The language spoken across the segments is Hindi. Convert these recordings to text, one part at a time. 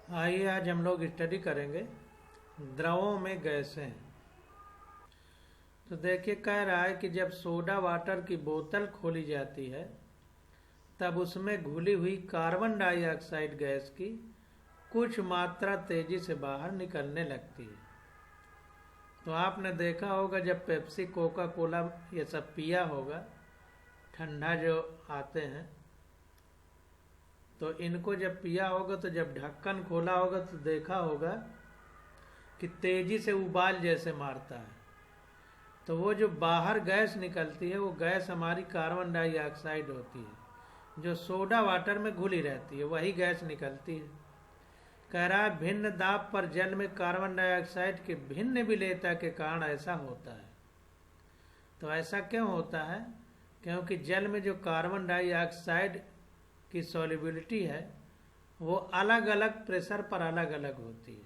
आइए आज हम लोग स्टडी करेंगे द्रवों में गैसें। तो देखिए कह रहा है कि जब सोडा वाटर की बोतल खोली जाती है तब उसमें घुली हुई कार्बन डाइऑक्साइड गैस की कुछ मात्रा तेजी से बाहर निकलने लगती है। तो आपने देखा होगा जब पेप्सी कोका कोला ये सब पिया होगा, ठंडा जो आते हैं, तो इनको जब पिया होगा तो जब ढक्कन खोला होगा तो देखा होगा कि तेजी से उबाल जैसे मारता है। तो वो जो बाहर गैस निकलती है वो गैस हमारी कार्बन डाइऑक्साइड होती है, जो सोडा वाटर में घुली रहती है, वही गैस निकलती है। कह रहा है भिन्न दाब पर जल में कार्बन डाइऑक्साइड के भिन्न विलेयता के कारण ऐसा होता है। तो ऐसा क्यों होता है? क्योंकि जल में जो कार्बन डाइऑक्साइड की सॉल्युबिलिटी है वो अलग अलग प्रेशर पर अलग अलग होती है।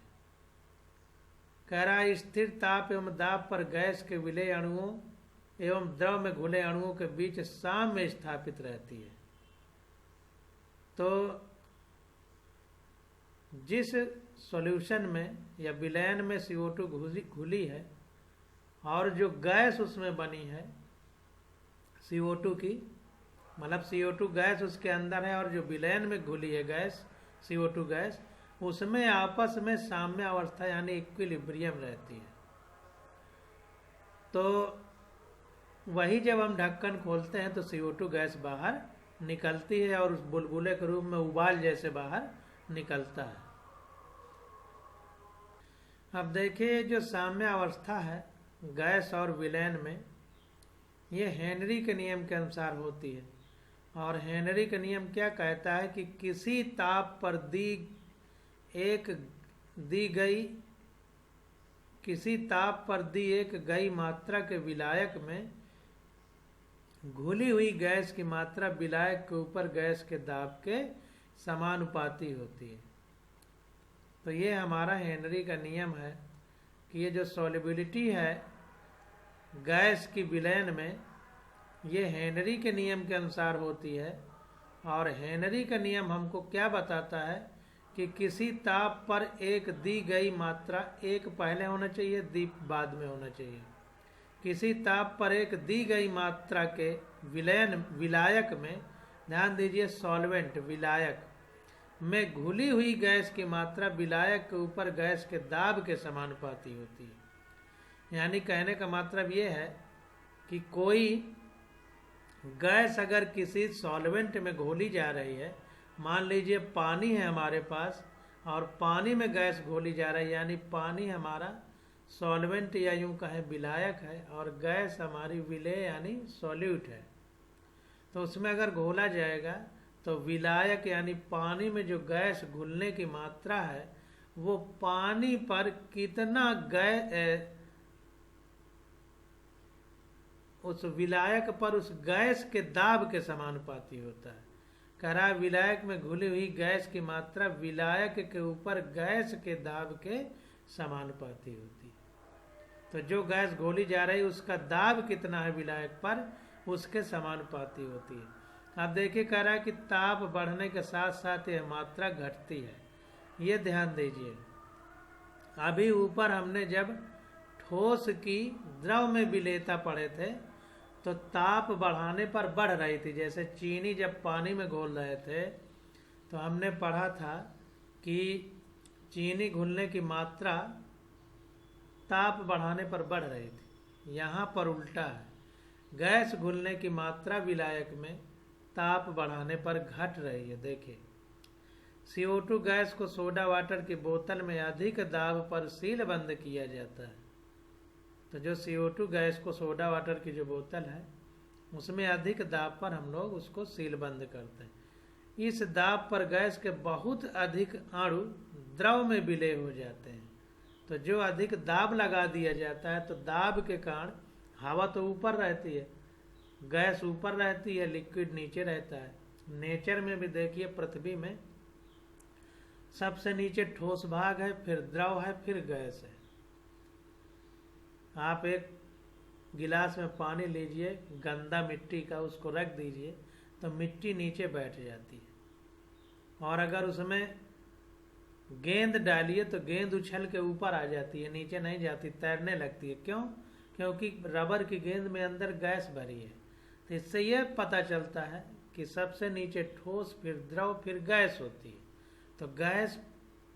कह रहा है स्थिर ताप एवं दाब पर गैस के विलेय अणुओं एवं द्रव में घुले अणुओं के बीच साम्य स्थापित रहती है। तो जिस सॉल्यूशन में या विलयन में CO2 घुली है और जो गैस उसमें बनी है CO2 की, मतलब CO2 गैस उसके अंदर है और जो विलयन में घुली है गैस CO2 गैस, उसमें आपस में साम्य अवस्था यानी इक्विलिब्रियम रहती है। तो वही जब हम ढक्कन खोलते हैं तो CO2 गैस बाहर निकलती है और उस बुलबुले के रूप में उबाल जैसे बाहर निकलता है। अब देखिए जो साम्य अवस्था है गैस और विलयन में, ये हेनरी के नियम के अनुसार होती है। और हेनरी का नियम क्या कहता है कि किसी ताप पर दी एक गई मात्रा के विलायक में घुली हुई गैस की मात्रा विलायक के ऊपर गैस के दाब के समानुपाती होती है। तो ये हमारा हेनरी का नियम है कि ये जो सॉल्युबिलिटी है गैस की विलयन में, ये हेनरी के नियम के अनुसार होती है। और हेनरी का नियम हमको क्या बताता है कि किसी ताप पर एक दी गई मात्रा, एक पहले होना चाहिए, दी बाद में होना चाहिए। किसी ताप पर एक दी गई मात्रा के विलायक में, ध्यान दीजिए सॉल्वेंट विलायक में घुली हुई गैस की मात्रा विलायक के ऊपर गैस के दाब के समानुपाती होती है। यानी कहने का मतलब ये है कि कोई गैस अगर किसी सॉल्वेंट में घोली जा रही है, मान लीजिए पानी है हमारे पास और पानी में गैस घोली जा रही है, यानी पानी हमारा सॉल्वेंट या यूं कहें विलायक है और गैस हमारी विलेय यानी सॉल्यूट है। तो उसमें अगर घोला जाएगा तो विलायक यानी पानी में जो गैस घुलने की मात्रा है वो पानी पर कितना उस विलायक पर उस गैस के दाब के समानुपाती होता है। कह रहा है विलायक में घुली हुई गैस की मात्रा विलायक के ऊपर गैस के दाब के समानुपाती होती है। तो जो गैस घोली जा रही है उसका दाब कितना है विलायक पर, उसके समानुपाती होती है। अब देखिए कह रहा है कि ताप बढ़ने के साथ साथ यह मात्रा घटती है। ये ध्यान दीजिए, अभी ऊपर हमने जब ठोस की द्रव में विलेयता पढ़े थे तो ताप बढ़ाने पर बढ़ रही थी। जैसे चीनी जब पानी में घोल रहे थे तो हमने पढ़ा था कि चीनी घुलने की मात्रा ताप बढ़ाने पर बढ़ रही थी। यहाँ पर उल्टा है, गैस घुलने की मात्रा विलायक में ताप बढ़ाने पर घट रही है। देखिए CO2 गैस को सोडा वाटर की बोतल में अधिक दाब पर सील बंद किया जाता है। तो जो CO2 गैस को सोडा वाटर की जो बोतल है उसमें अधिक दाब पर हम लोग उसको सील बंद करते हैं। इस दाब पर गैस के बहुत अधिक अणु द्रव में विलय हो जाते हैं। तो जो अधिक दाब लगा दिया जाता है तो दाब के कारण हवा तो ऊपर रहती है, गैस ऊपर रहती है, लिक्विड नीचे रहता है। नेचर में भी देखिए पृथ्वी में सबसे नीचे ठोस भाग है, फिर द्रव है, फिर गैस है। आप एक गिलास में पानी लीजिए गंदा मिट्टी का, उसको रख दीजिए तो मिट्टी नीचे बैठ जाती है। और अगर उसमें गेंद डालिए तो गेंद उछल के ऊपर आ जाती है, नीचे नहीं जाती, तैरने लगती है। क्यों? क्योंकि रबर की गेंद में अंदर गैस भरी है। तो इससे यह पता चलता है कि सबसे नीचे ठोस, फिर द्रव, फिर गैस होती है। तो गैस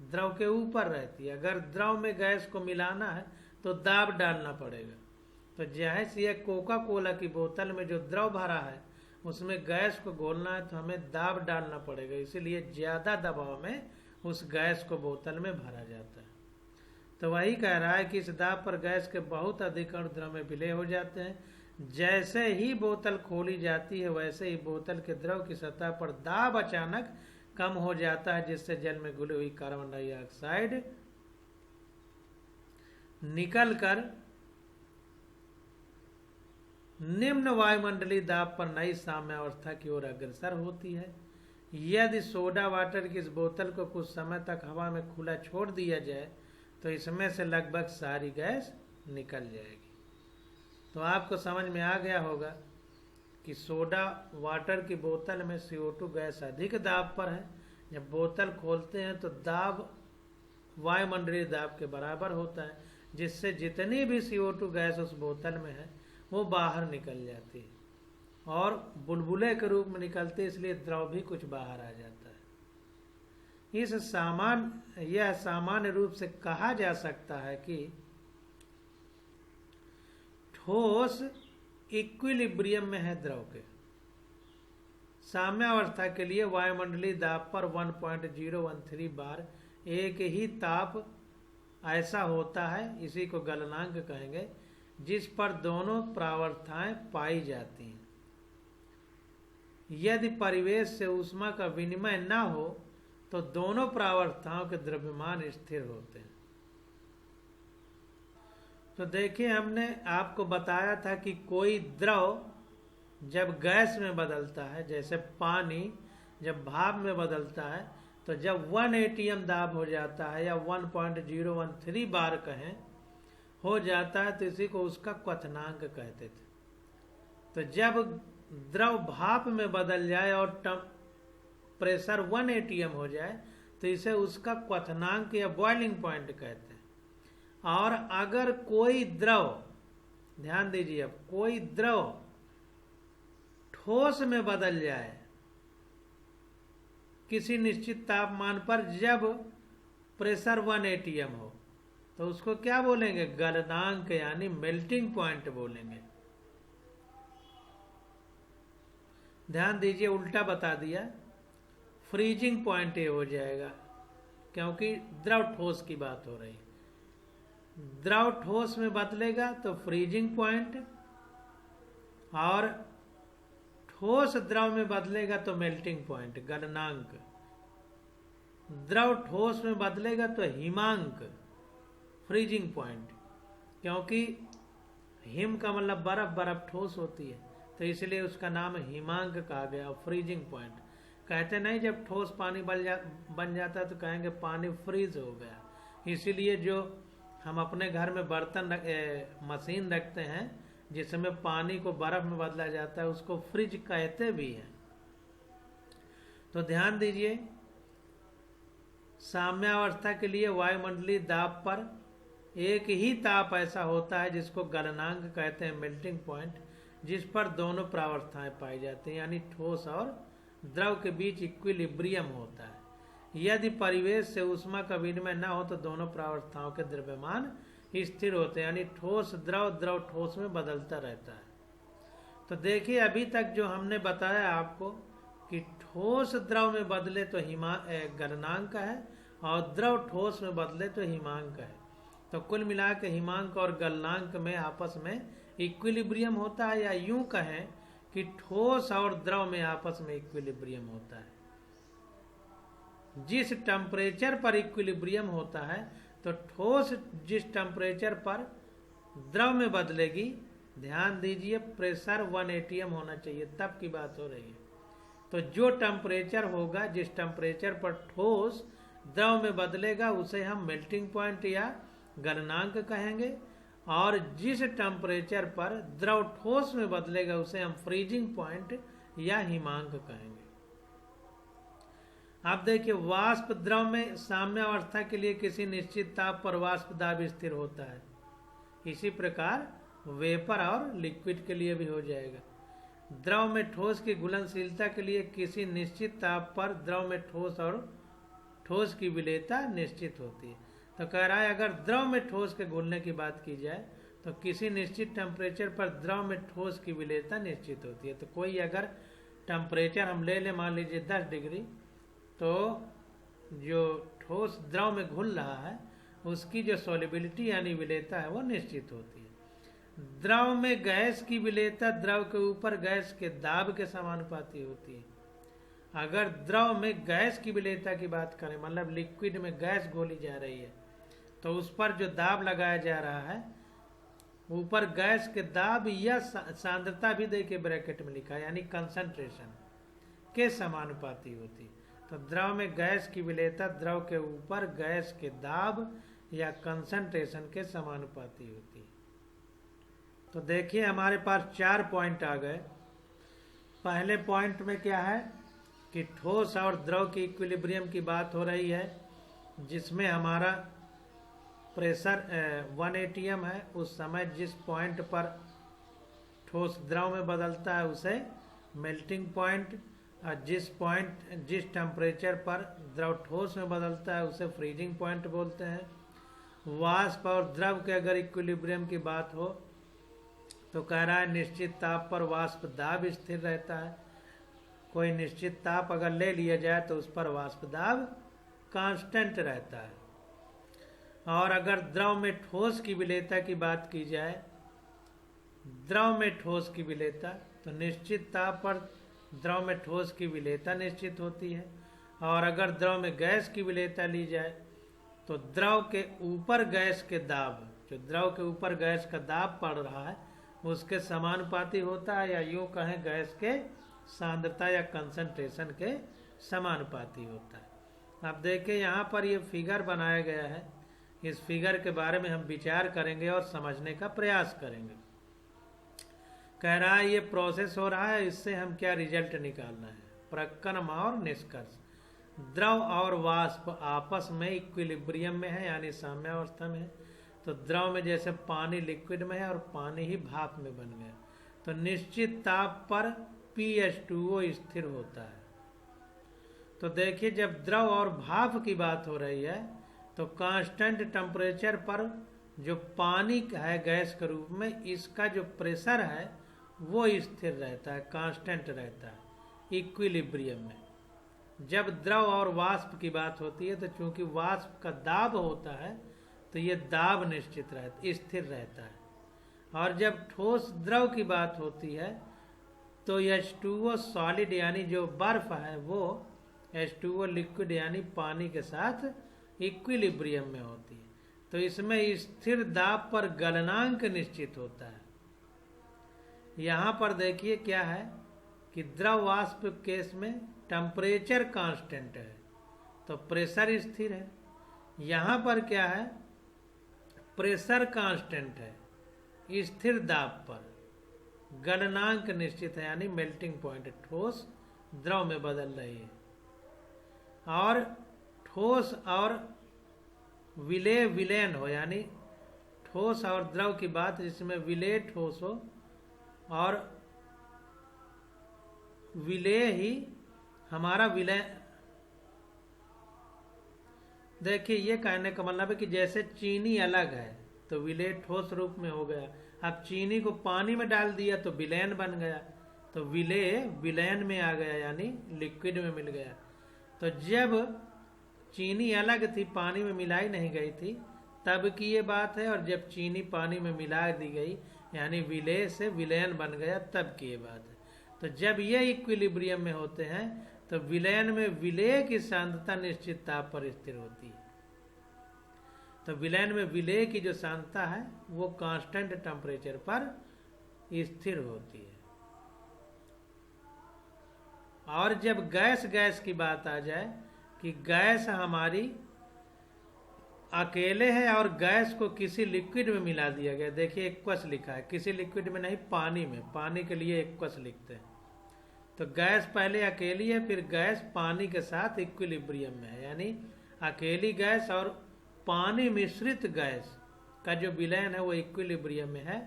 द्रव के ऊपर रहती है। अगर द्रव में गैस को मिलाना है तो दाब डालना पड़ेगा। तो जाहिर सी है कोका कोला की बोतल में जो द्रव भरा है उसमें गैस को घोलना है तो हमें दाब डालना पड़ेगा, इसीलिए ज़्यादा दबाव में उस गैस को बोतल में भरा जाता है। तो वही कह रहा है कि इस दाब पर गैस के बहुत अधिक अणु द्रव में विलय हो जाते हैं। जैसे ही बोतल खोली जाती है वैसे ही बोतल के द्रव की सतह पर दाब अचानक कम हो जाता है, जिससे जल में घुली हुई कार्बन डाइऑक्साइड निकलकर निम्न वायुमंडलीय दाब पर नई साम्यावस्था की ओर अग्रसर होती है। यदि सोडा वाटर की इस बोतल को कुछ समय तक हवा में खुला छोड़ दिया जाए तो इसमें से लगभग सारी गैस निकल जाएगी। तो आपको समझ में आ गया होगा कि सोडा वाटर की बोतल में CO2 गैस अधिक दाब पर है। जब बोतल खोलते हैं तो दाब वायुमंडलीय दाब के बराबर होता है, जिससे जितनी भी CO2 गैस उस बोतल में है वो बाहर निकल जाती है और बुलबुले के रूप में निकलते, इसलिए द्रव भी कुछ बाहर आ जाता है। यह सामान्य रूप से कहा जा सकता है कि ठोस इक्विलिब्रियम में है द्रव के। साम्यावस्था के लिए वायुमंडलीय दाब पर 1.013 बार एक ही ताप ऐसा होता है, इसी को गलनांक कहेंगे, जिस पर दोनों प्रावस्थाएं पाई जाती हैं। यदि परिवेश से ऊष्मा का विनिमय न हो तो दोनों प्रावस्थाओं के द्रव्यमान स्थिर होते हैं। तो देखिए, हमने आपको बताया था कि कोई द्रव जब गैस में बदलता है, जैसे पानी जब भाप में बदलता है, तो जब 1 atm दाब हो जाता है या 1.013 बार कहें हो जाता है तो इसी को उसका क्वथनांक कहते थे। तो जब द्रव भाप में बदल जाए और प्रेशर 1 atm हो जाए तो इसे उसका क्वथनांक या बॉइलिंग पॉइंट कहते हैं। और अगर कोई द्रव, ध्यान दीजिए, अब कोई द्रव ठोस में बदल जाए किसी निश्चित तापमान पर जब प्रेशर 1 atm हो तो उसको क्या बोलेंगे? गलनांक यानी मेल्टिंग पॉइंट बोलेंगे। ध्यान दीजिए, उल्टा बता दिया, फ्रीजिंग पॉइंट ये हो जाएगा, क्योंकि द्रव ठोस की बात हो रही है। द्रव ठोस में बदलेगा तो फ्रीजिंग पॉइंट, और ठोस द्रव में बदलेगा तो मेल्टिंग पॉइंट, गलनांक। द्रव ठोस में बदलेगा तो हिमांक, फ्रीजिंग पॉइंट, क्योंकि हिम का मतलब बर्फ, बर्फ ठोस होती है तो इसलिए उसका नाम हिमांक कहा गया। फ्रीजिंग पॉइंट कहते नहीं, जब ठोस पानी बन जाता है तो कहेंगे पानी फ्रीज हो गया। इसीलिए जो हम अपने घर में बर्तन मशीन रखते हैं जिसमें पानी को बर्फ में बदला जाता है उसको फ्रिज कहते भी हैं। तो ध्यान दीजिए, साम्यावस्था के लिए वायुमंडलीय दाब पर एक ही ताप ऐसा होता है जिसको गलनांक कहते हैं, मेल्टिंग पॉइंट, जिस पर दोनों प्रावस्थाएं पाई जाती हैं, यानी ठोस और द्रव के बीच इक्विलिब्रियम होता है। यदि परिवेश से ऊष्मा का विनिमय न हो तो दोनों प्रावस्थाओं के द्रव्यमान स्थिर होते हैं, यानी ठोस द्रव, द्रव ठोस में बदलता रहता है। तो देखिए, अभी तक जो हमने बताया आपको कि ठोस द्रव में बदले तो गलनांक है और द्रव ठोस में बदले तो हिमांक है। तो कुल मिला के हिमांक और गलनांक में आपस में इक्विलिब्रियम होता है, या यूं कहें कि ठोस और द्रव में आपस में इक्विलिब्रियम होता है। जिस टेम्परेचर पर इक्विलिब्रियम होता है तो ठोस जिस टेम्परेचर पर द्रव में बदलेगी, ध्यान दीजिए, प्रेशर 1 atm होना चाहिए, तब की बात हो रही है। तो जो टेम्परेचर होगा, जिस टेम्परेचर पर ठोस द्रव में बदलेगा उसे हम मेल्टिंग पॉइंट या गलनांक कहेंगे, और जिस टेम्परेचर पर द्रव ठोस में बदलेगा उसे हम फ्रीजिंग पॉइंट या हिमांक कहेंगे। आप देखिए वाष्प द्रव में साम्य अवस्था के लिए किसी निश्चित ताप पर वाष्प दाब स्थिर होता है, इसी प्रकार वेपर और लिक्विड के लिए भी हो जाएगा। द्रव में ठोस की घुलनशीलता के लिए किसी निश्चित ताप पर द्रव में ठोस और ठोस की विलेयता निश्चित होती है। तो कह रहा है अगर द्रव में ठोस के घुलने की बात की जाए तो किसी निश्चित टेम्परेचर पर द्रव में ठोस की विलेयता निश्चित होती है। तो कोई अगर टेम्परेचर हम ले लें, मान लीजिए 10 डिग्री, तो जो ठोस द्रव में घुल रहा है उसकी जो सॉल्युबिलिटी यानी विलेयता है वो निश्चित होती है। द्रव में गैस की विलेयता द्रव के ऊपर गैस के दाब के समानुपाती होती है। अगर द्रव में गैस की विलेयता की बात करें, मतलब लिक्विड में गैस घोली जा रही है, तो उस पर जो दाब लगाया जा रहा है ऊपर गैस के दाब या सांद्रता भी देखिए ब्रैकेट में लिखा है, यानी कंसंट्रेशन के समानुपाती होती है। तो द्रव में गैस की विलेयता द्रव के ऊपर गैस के दाब या कंसंट्रेशन के समानुपाती होती है। तो देखिए हमारे पास 4 पॉइंट आ गए। पहले पॉइंट में क्या है कि ठोस और द्रव की इक्विलिब्रियम की बात हो रही है, जिसमें हमारा प्रेशर 1 atm है। उस समय जिस पॉइंट पर ठोस द्रव में बदलता है उसे मेल्टिंग पॉइंट, और जिस टेम्परेचर पर द्रव ठोस में बदलता है उसे फ्रीजिंग पॉइंट बोलते हैं। वाष्प और द्रव के अगर इक्विलिब्रियम की बात हो तो कह रहा है निश्चित ताप पर वाष्प दाब स्थिर रहता है। कोई निश्चित ताप अगर ले लिया जाए तो उस पर वाष्प दाब कांस्टेंट रहता है। और अगर द्रव में ठोस की विलेयता की बात की जाए, द्रव में ठोस की विलेयता, तो निश्चित ताप पर द्रव में ठोस की विलेयता निश्चित होती है। और अगर द्रव में गैस की विलेयता ली जाए तो द्रव के ऊपर गैस के दाब, जो द्रव के ऊपर गैस का दाब पड़ रहा है उसके समानुपाती होता है, या यूं कहें गैस के सांद्रता या कंसंट्रेशन के समानुपाती होता है। अब देखिए यहाँ पर ये फिगर बनाया गया है, इस फिगर के बारे में हम विचार करेंगे और समझने का प्रयास करेंगे। कह रहा है ये प्रोसेस हो रहा है, इससे हम क्या रिजल्ट निकालना है, प्रक्रम और निष्कर्ष। द्रव और वाष्प आपस में इक्विलिब्रियम में है, यानी साम्यावस्था में है। तो द्रव में जैसे पानी लिक्विड में है और पानी ही भाप में बन गया, तो निश्चित ताप पर PH2O स्थिर होता है। तो देखिए जब द्रव और भाप की बात हो रही है तो कांस्टेंट टेम्परेचर पर जो पानी है गैस के रूप में, इसका जो प्रेशर है वो स्थिर रहता है, कांस्टेंट रहता है इक्विलिब्रियम में। जब द्रव और वाष्प की बात होती है तो चूंकि वाष्प का दाब होता है तो ये दाब निश्चित रहता, स्थिर रहता है। और जब ठोस द्रव की बात होती है तो H2O सॉलिड यानी जो बर्फ है वो H2O लिक्विड यानी पानी के साथ इक्विलिब्रियम में होती है। तो इसमें स्थिर दाब पर गलनांक निश्चित होता है। यहाँ पर देखिए क्या है कि द्रव वाष्प केस में टेम्परेचर कांस्टेंट है तो प्रेशर स्थिर है। यहाँ पर क्या है, प्रेशर कांस्टेंट है, स्थिर दाब पर गलनांक निश्चित है, यानी मेल्टिंग पॉइंट, ठोस द्रव में बदल रही है। और ठोस और विलेय विलयन हो, यानी ठोस और द्रव की बात जिसमें विलेय ठोस हो और विलेय ही हमारा विलय। देखिए ये कहने का मतलब है कि जैसे चीनी अलग है तो विलेय ठोस रूप में हो गया, अब चीनी को पानी में डाल दिया तो विलयन बन गया, तो विलेय विलयन में आ गया, यानी लिक्विड में मिल गया। तो जब चीनी अलग थी, पानी में मिलाई नहीं गई थी, तब की ये बात है। और जब चीनी पानी में मिला दी गई यानी विलेय से विलयन बन गया, तब की ये बात है। तो जब ये इक्विलिब्रियम में होते हैं तो विलयन में विलेय की सांद्रता निश्चित ताप पर स्थिर होती है। तो विलयन में विलेय की जो सांद्रता है वो कांस्टेंट टेम्परेचर पर स्थिर होती है। और जब गैस की बात आ जाए कि गैस हमारी अकेले है और गैस को किसी लिक्विड में मिला दिया गया, देखिए एक्वस लिखा है, किसी लिक्विड में नहीं, पानी में, पानी के लिए एक्वस लिखते हैं। तो गैस पहले अकेली है, फिर गैस पानी के साथ इक्विलिब्रियम में है, यानी अकेली गैस और पानी मिश्रित गैस का जो विलयन है वो इक्विलिब्रियम में है।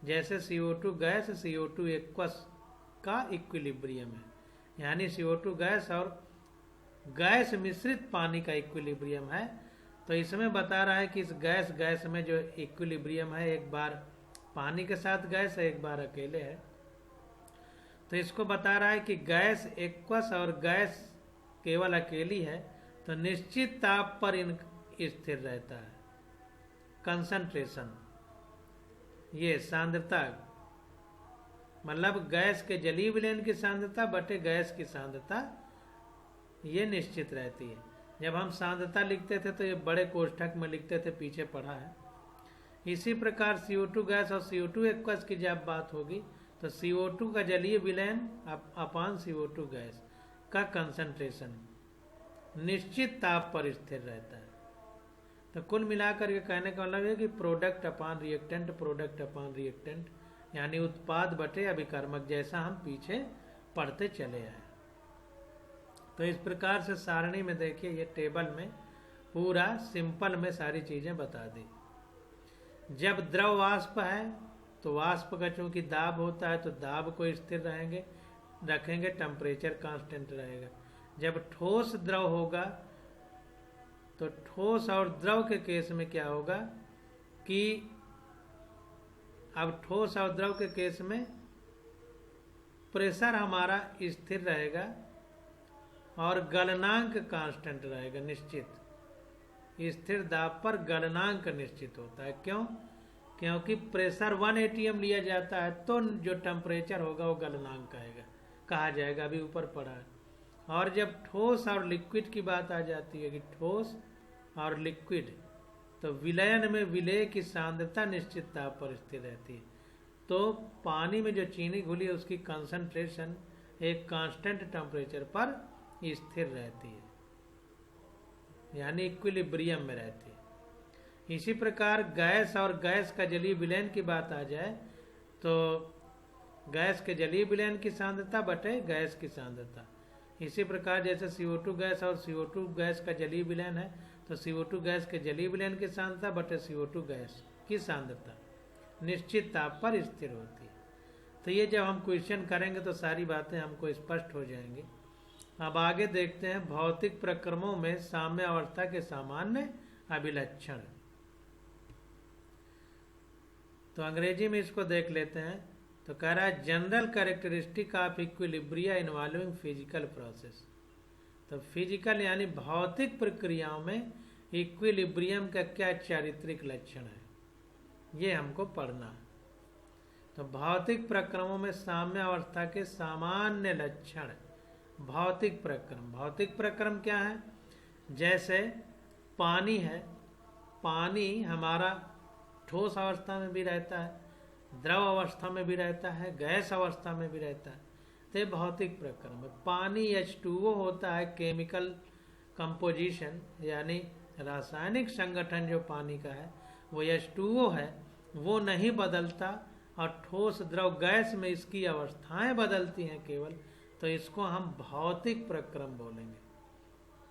जैसे CO2 गैस CO2 एक्वस का इक्विलिब्रियम है, यानी CO2 गैस और गैस मिश्रित पानी का इक्विलिब्रियम है। तो इसमें बता रहा है कि इस गैस में जो इक्विलिब्रियम है, एक बार पानी के साथ गैस है, एक बार अकेले है। तो इसको बता रहा है कि गैस एक्वस और गैस केवल अकेली है तो निश्चित ताप पर इन स्थिर रहता है। कंसंट्रेशन, ये सांद्रता, मतलब गैस के जलीय विलयन की सांद्रता बटे गैस की सांद्रता, ये निश्चित रहती है। जब हम सांद्रता लिखते थे तो ये बड़े कोष्ठक में लिखते थे, पीछे पढ़ा है। इसी प्रकार CO2 गैस और CO2 एक्वस की जब बात होगी तो CO2 का जलीय विलयन अपान CO2 गैस का कंसंट्रेशन निश्चित ताप पर स्थिर रहता है। तो कुल मिलाकर के कहने का मतलब है कि प्रोडक्ट अपान रिएक्टेंट, प्रोडक्ट अपान रिएक्टेंट, यानी उत्पाद बटे अभिकर्मक, जैसा हम पीछे पढ़ते चले आए। तो इस प्रकार से सारणी में देखिए, ये टेबल में पूरा सिंपल में सारी चीजें बता दी। जब द्रव वाष्प है तो वाष्प का चूंकि दाब होता है तो दाब को स्थिर रखेंगे, टेम्परेचर कांस्टेंट रहेगा। जब ठोस द्रव होगा तो ठोस और द्रव के केस में क्या होगा कि अब ठोस और द्रव के केस में प्रेशर हमारा स्थिर रहेगा और गलनांक कांस्टेंट रहेगा, निश्चित। स्थिर दाब पर गलनांक निश्चित होता है। क्यों? क्योंकि प्रेशर 1 atm लिया जाता है तो जो टेम्परेचर होगा वो गलनांक कहा जाएगा, अभी ऊपर पढ़ा है। और जब ठोस और लिक्विड की बात आ जाती है कि ठोस और लिक्विड, तो विलयन में विलेय की सांद्रता निश्चित ताप पर स्थिर रहती है। तो पानी में जो चीनी घुली है उसकी कंसंट्रेशन एक कांस्टेंट टेम्परेचर पर स्थिर रहती है, यानी इक्विलिब्रियम में रहती है। इसी प्रकार गैस और गैस का जलीय विलयन की बात आ जाए तो गैस के जलीय विलयन की सांद्रता बटे गैस की सांद्रता। इसी प्रकार जैसे CO2 गैस और CO2 गैस का जलीय विलयन है तो CO2 गैस के जलीय विलयन की सांद्रता बटे CO2 गैस की सांद्रता निश्चित ताप पर स्थिर होती है। तो ये जब हम क्वेश्चन करेंगे तो सारी बातें हमको स्पष्ट हो जाएंगी। अब आगे देखते हैं भौतिक प्रक्रमों में साम्य अवस्था के सामान्य अभिलक्षण। तो अंग्रेजी में इसको देख लेते हैं। तो कह रहा है general characteristic of equilibria involving physical process. तो फिजिकल यानी भौतिक प्रक्रियाओं में इक्विलिब्रियम का क्या चारित्रिक लक्षण है, ये हमको पढ़ना है। तो भौतिक प्रक्रमों में साम्य अवस्था के सामान्य लक्षण। भौतिक प्रक्रम क्या है? जैसे पानी है, पानी हमारा ठोस अवस्था में भी रहता है, द्रव अवस्था में भी रहता है, गैस अवस्था में भी रहता है। तो भौतिक प्रक्रम है। पानी H2O होता है, केमिकल कंपोजिशन यानी रासायनिक संगठन जो पानी का है वो H2O है, वो नहीं बदलता। और ठोस द्रव गैस में इसकी अवस्थाएं बदलती हैं केवल, तो इसको हम भौतिक प्रक्रम बोलेंगे।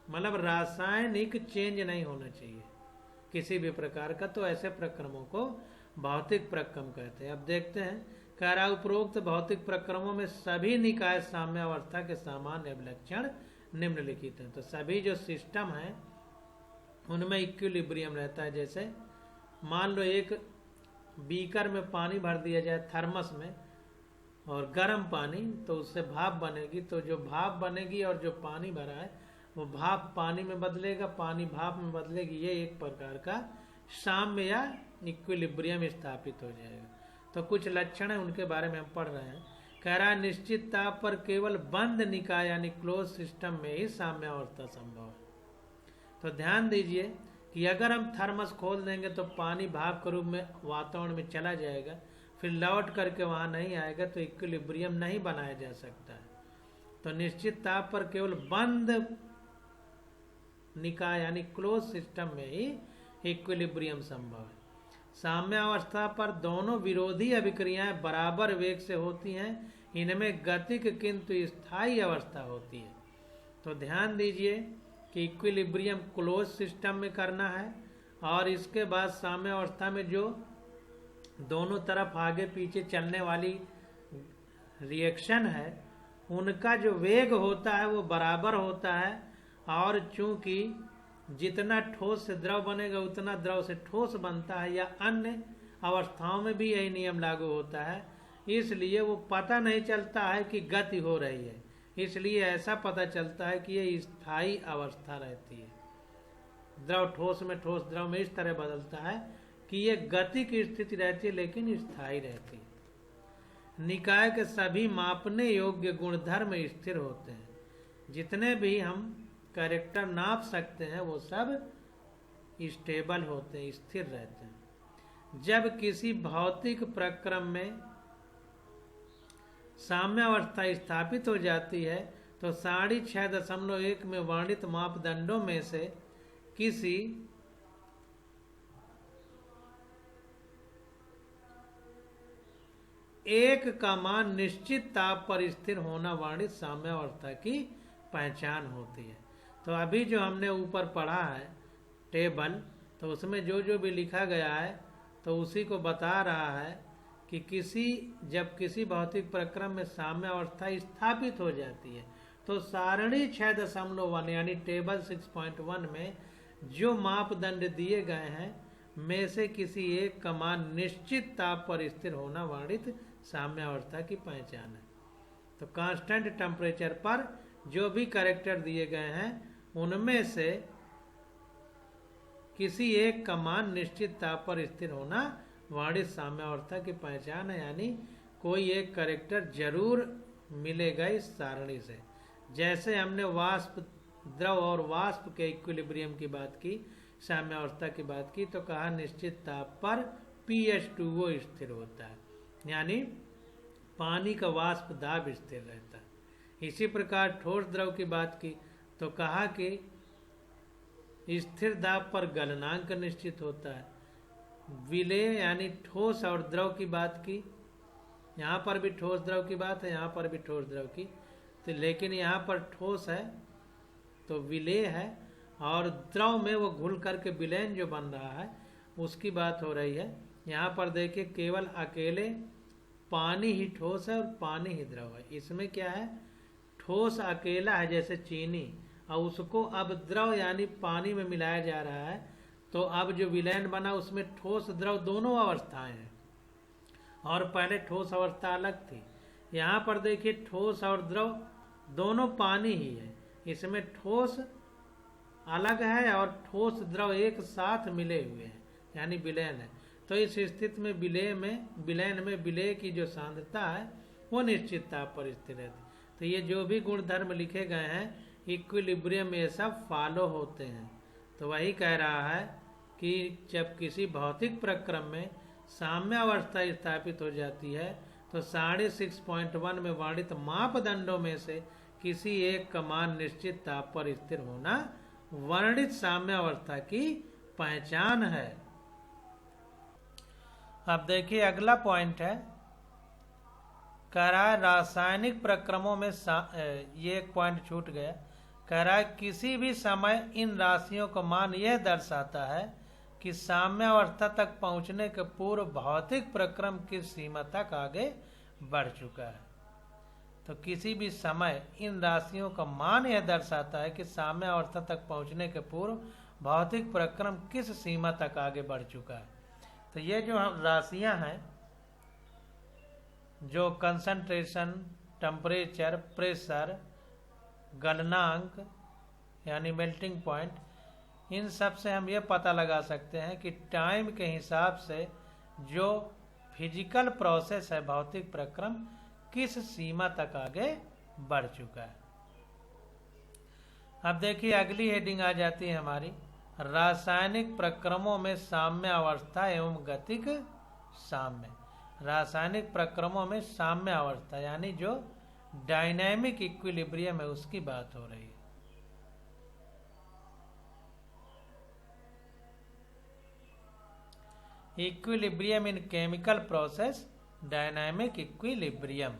मतलब रासायनिक चेंज नहीं होना चाहिए किसी भी प्रकार का, तो ऐसे प्रक्रमों को भौतिक प्रक्रम कहते हैं। अब देखते हैं, कह रहा उपरोक्त भौतिक प्रक्रमों में सभी निकाय साम्य अवस्था के सामान्य अभिलक्षण निम्नलिखित हैं। तो सभी जो सिस्टम है उनमें इक्विलिब्रियम रहता है। जैसे मान लो एक बीकर में पानी भर दिया जाए थर्मस में और गर्म पानी, तो उससे भाप बनेगी। तो जो भाप बनेगी और जो पानी भरा है वो भाप पानी में बदलेगा, पानी भाप में बदलेगी। ये एक प्रकार का साम्य या इक्विलिब्रियम स्थापित हो जाएगा। तो कुछ लक्षण है उनके बारे में हम पढ़ रहे हैं। कह रहा है निश्चित ताप पर केवल बंद निकाय यानी क्लोज सिस्टम में ही साम्य अवस्था संभव है। तो ध्यान दीजिए कि अगर हम थर्मस खोल देंगे तो पानी भाप के रूप में वातावरण में चला जाएगा, फिर लौट करके वहां नहीं आएगा, तो इक्विलिब्रियम नहीं बनाया जा सकता है। तो निश्चित ताप पर केवल बंद निकाय यानी क्लोज सिस्टम में ही इक्विलिब्रियम संभव है। साम्य अवस्था पर दोनों विरोधी अभिक्रियाएं बराबर वेग से होती हैं इनमें गतिक किंतु स्थायी अवस्था होती है। तो ध्यान दीजिए कि इक्विलिब्रियम क्लोज सिस्टम में करना है, और इसके बाद साम्य अवस्था में जो दोनों तरफ आगे पीछे चलने वाली रिएक्शन है उनका जो वेग होता है वो बराबर होता है, और चूंकि जितना ठोस से द्रव बनेगा उतना द्रव से ठोस बनता है, या अन्य अवस्थाओं में भी यही नियम लागू होता है, इसलिए वो पता नहीं चलता है कि गति हो रही है, इसलिए ऐसा पता चलता है कि ये स्थायी अवस्था रहती है। द्रव ठोस में, ठोस द्रव में इस तरह बदलता है कि ये गति की स्थिति रहती है लेकिन स्थायी रहती है। निकाय के सभी मापने योग्य गुणधर्म स्थिर होते हैं। जितने भी हम कैरेक्टर नाप सकते हैं वो सब स्टेबल होते हैं, स्थिर रहते हैं। जब किसी भौतिक प्रक्रम में साम्यावस्था स्थापित हो जाती है तो 6.1 में वर्णित मापदंडों में से किसी एक का मान निश्चित ताप पर स्थिर होना वर्णित साम्यावस्था की पहचान होती है। तो अभी जो हमने ऊपर पढ़ा है टेबल, तो उसमें जो जो भी लिखा गया है तो उसी को बता रहा है कि जब किसी भौतिक प्रक्रम में साम्यावस्था स्थापित हो जाती है तो सारणी 6.1 यानी टेबल 6.1 में जो मापदंड दिए गए हैं में से किसी एक का मान निश्चित ताप पर स्थिर होना वर्णित साम्यावस्था की पहचान है। तो कांस्टेंट टेम्परेचर पर जो भी कैरेक्टर दिए गए हैं उनमें से किसी एक का मान निश्चित ताप पर स्थिर होना वर्णित साम्यावस्था की पहचान है, यानी कोई एक कैरेक्टर जरूर मिलेगा इस सारणी से। जैसे हमने वाष्प, द्रव और वाष्प के इक्विलिब्रियम की बात की, साम्यावस्था की बात की, तो कहा निश्चित ताप पर pH2O स्थिर होता है, यानी पानी का वाष्प दाब स्थिर रहता है। इसी प्रकार ठोस द्रव की बात की तो कहा कि स्थिर दाब पर गलनांक निश्चित होता है। विलेय यानी ठोस और द्रव की बात की, यहाँ पर भी ठोस द्रव की बात है, यहाँ पर भी ठोस द्रव की, तो लेकिन यहाँ पर ठोस है तो विलेय है, और द्रव में वो घुल करके विलयन जो बन रहा है उसकी बात हो रही है। यहाँ पर देखिए केवल अकेले पानी ही ठोस है और पानी ही द्रव है। इसमें क्या है, ठोस अकेला है जैसे चीनी, और उसको अब द्रव यानी पानी में मिलाया जा रहा है, तो अब जो विलयन बना उसमें ठोस द्रव दोनों अवस्थाएं हैं, और पहले ठोस अवस्था अलग थी। यहाँ पर देखिए ठोस और द्रव दोनों पानी ही है, इसमें ठोस अलग है और ठोस द्रव एक साथ मिले हुए हैं यानी विलयन है। तो इस स्थिति में विलयन में विलय की जो सांद्रता है वो निश्चित ताप पर स्थिर रहती है। तो ये जो भी गुणधर्म लिखे गए हैं इक्विलिब्रियम में ये सब फॉलो होते हैं। तो वही कह रहा है कि जब किसी भौतिक प्रक्रम में साम्यावस्था स्थापित हो जाती है तो 6.1 में वर्णित मापदंडों में से किसी एक का मान निश्चित ताप पर स्थिर होना वर्णित साम्यावस्था की पहचान है। अब देखिए अगला पॉइंट है, कह रहा है रासायनिक प्रक्रमों में ये एक पॉइंट छूट गया, कह रहा है किसी भी समय इन राशियों का मान यह दर्शाता है कि साम्यावस्था तक पहुंचने के पूर्व भौतिक प्रक्रम किस सीमा तक आगे बढ़ चुका है। तो किसी भी समय इन राशियों का मान यह दर्शाता है कि साम्यावस्था तक पहुंचने के पूर्व भौतिक प्रक्रम किस सीमा तक आगे बढ़ चुका है। तो ये जो राशियां हैं, जो कंसंट्रेशन, टेम्परेचर, प्रेशर, गलनांक यानी मेल्टिंग पॉइंट, इन सब से हम ये पता लगा सकते हैं कि टाइम के हिसाब से जो फिजिकल प्रोसेस है भौतिक प्रक्रम किस सीमा तक आगे बढ़ चुका है। अब देखिए अगली हेडिंग आ जाती है हमारी, रासायनिक प्रक्रमों में साम्यावस्था एवं गतिक साम्य। रासायनिक प्रक्रमों में साम्यावस्था यानी जो डायनामिक इक्विलिब्रियम है उसकी बात हो रही है। इक्विलिब्रियम इन केमिकल प्रोसेस, डायनामिक इक्विलिब्रियम।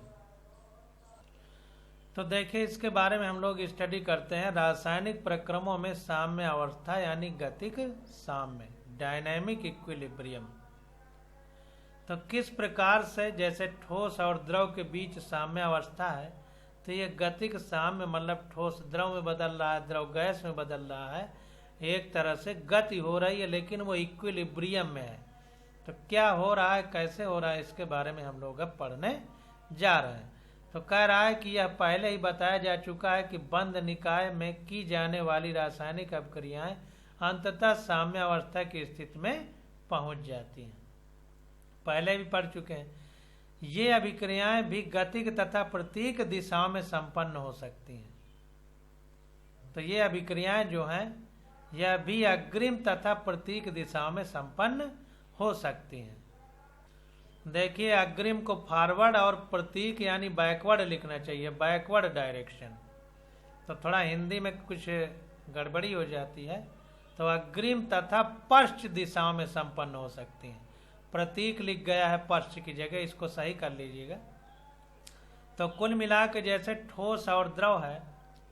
तो देखिए इसके बारे में हम लोग स्टडी करते हैं। रासायनिक प्रक्रमों में साम्य अवस्था यानी गतिक साम्य, डायनामिक इक्विलिब्रियम। तो किस प्रकार से, जैसे ठोस और द्रव के बीच साम्य अवस्था है, तो ये गतिक साम्य मतलब ठोस द्रव में बदल रहा है, द्रव गैस में बदल रहा है, एक तरह से गति हो रही है, लेकिन वो इक्विलिब्रियम में है। तो क्या हो रहा है, कैसे हो रहा है, इसके बारे में हम लोग अब पढ़ने जा रहे हैं। तो कह रहा है कि यह पहले ही बताया जा चुका है कि बंद निकाय में की जाने वाली रासायनिक अभिक्रियाएं अंततः साम्य अवस्था की स्थिति में पहुंच जाती हैं। पहले भी पढ़ चुके हैं। ये अभिक्रियाएं भी गतिक तथा प्रतीक दिशाओं में संपन्न हो सकती हैं। तो ये अभिक्रियाएं जो हैं यह भी अग्रिम तथा प्रतीक दिशाओं में संपन्न हो सकती हैं। देखिए अग्रिम को फॉरवर्ड और प्रतीक यानी बैकवर्ड लिखना चाहिए, बैकवर्ड डायरेक्शन। तो थोड़ा हिंदी में कुछ गड़बड़ी हो जाती है। तो अग्रिम तथा पश्च दिशाओं में संपन्न हो सकती हैं। प्रतीक लिख गया है पश्च की जगह, इसको सही कर लीजिएगा। तो कुल मिला के जैसे ठोस और द्रव है,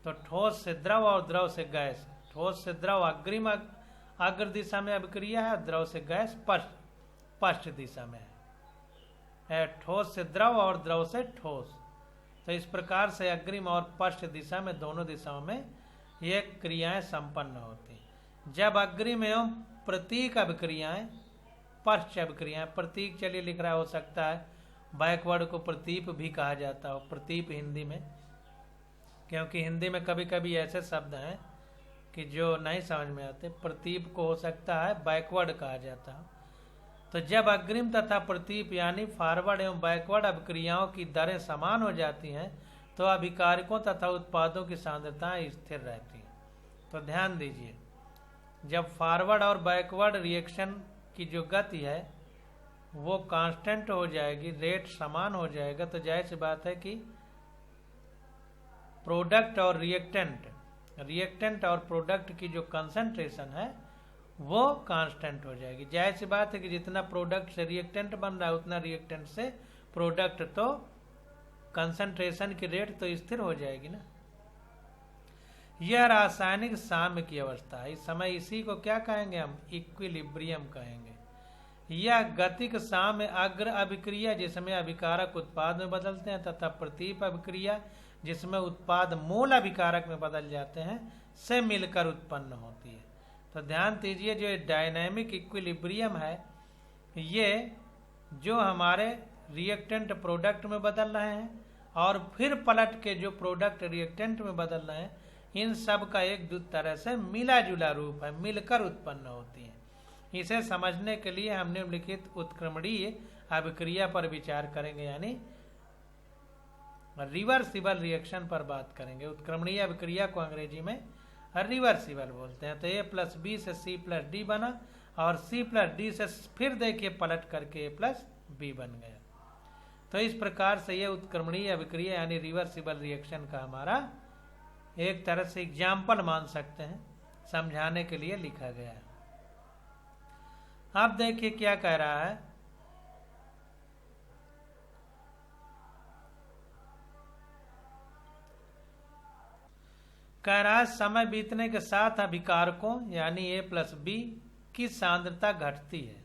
तो ठोस से द्रव और द्रव से गैस। ठोस से द्रव अग्रिम अग्र दिशा में अभिक्रिया है, द्रव से गैस पश्च दिशा में है। ठोस से द्रव और द्रव से ठोस। तो इस प्रकार से अग्रिम और पश्च दिशा में, दोनों दिशाओं में ये क्रियाएं संपन्न होती हैं। जब अग्रिम एवं प्रतीक अभिक्रियाएं, पश्च अभिक्रियाएं, प्रतीक चलिए लिख रहा हो सकता है बैकवर्ड को प्रतीप भी कहा जाता हो, प्रतीप हिंदी में, क्योंकि हिंदी में कभी कभी ऐसे शब्द हैं कि जो नहीं समझ में आते। प्रतीप को हो सकता है बैकवर्ड कहा जाता हो। तो जब अग्रिम तथा प्रतीप यानी फॉरवर्ड एवं बैकवर्ड अभिक्रियाओं की दरें समान हो जाती हैं तो अभिकारकों तथा उत्पादों की सांद्रताएं स्थिर रहती हैं। तो ध्यान दीजिए, जब फॉरवर्ड और बैकवर्ड रिएक्शन की जो गति है वो कांस्टेंट हो जाएगी, रेट समान हो जाएगा, तो जाहिर सी बात है कि प्रोडक्ट और रिएक्टेंट और प्रोडक्ट की जो कंसंट्रेशन है वो कांस्टेंट हो जाएगी। जाहिर सी बात है कि जितना प्रोडक्ट से रिएक्टेंट बन रहा है उतना रिएक्टेंट से प्रोडक्ट, तो कंसंट्रेशन की रेट तो स्थिर हो जाएगी ना। यह रासायनिक साम्य की अवस्था है। इस समय इसी को क्या कहेंगे हम, इक्विलिब्रियम कहेंगे। यह गतिक साम्य अग्र अभिक्रिया जिसमें अभिकारक उत्पाद में बदलते हैं तथा प्रतीप अभिक्रिया जिसमें उत्पाद मूल अभिकारक में बदल जाते हैं से मिलकर उत्पन्न होती है। तो ध्यान दीजिए, जो डायनामिक इक्विलिब्रियम है ये जो हमारे रिएक्टेंट प्रोडक्ट में बदल रहे हैं और फिर पलट के जो प्रोडक्ट रिएक्टेंट में बदल रहे हैं, इन सब का एक दूसरे तरह से मिला जुला रूप है, मिलकर उत्पन्न होती है। इसे समझने के लिए हमने लिखित उत्क्रमणीय अभिक्रिया पर विचार करेंगे, यानी रिवर्सिबल रिएक्शन पर बात करेंगे। उत्क्रमणीय अभिक्रिया को अंग्रेजी में रिवर्सिबल बोलते हैं। तो ए प्लस बी से सी प्लस डी बना और सी प्लस डी से फिर देखिए पलट करके ए प्लस बी बन गया। तो इस प्रकार से ये उत्क्रमणीय अभिक्रिया यानी रिवर्सिबल रिएक्शन का हमारा एक तरह से एग्जाम्पल मान सकते हैं, समझाने के लिए लिखा गया है। अब देखिए क्या कह रहा है, कह रहा है समय बीतने के साथ अभिकारकों यानी ए प्लस बी की सांद्रता घटती है।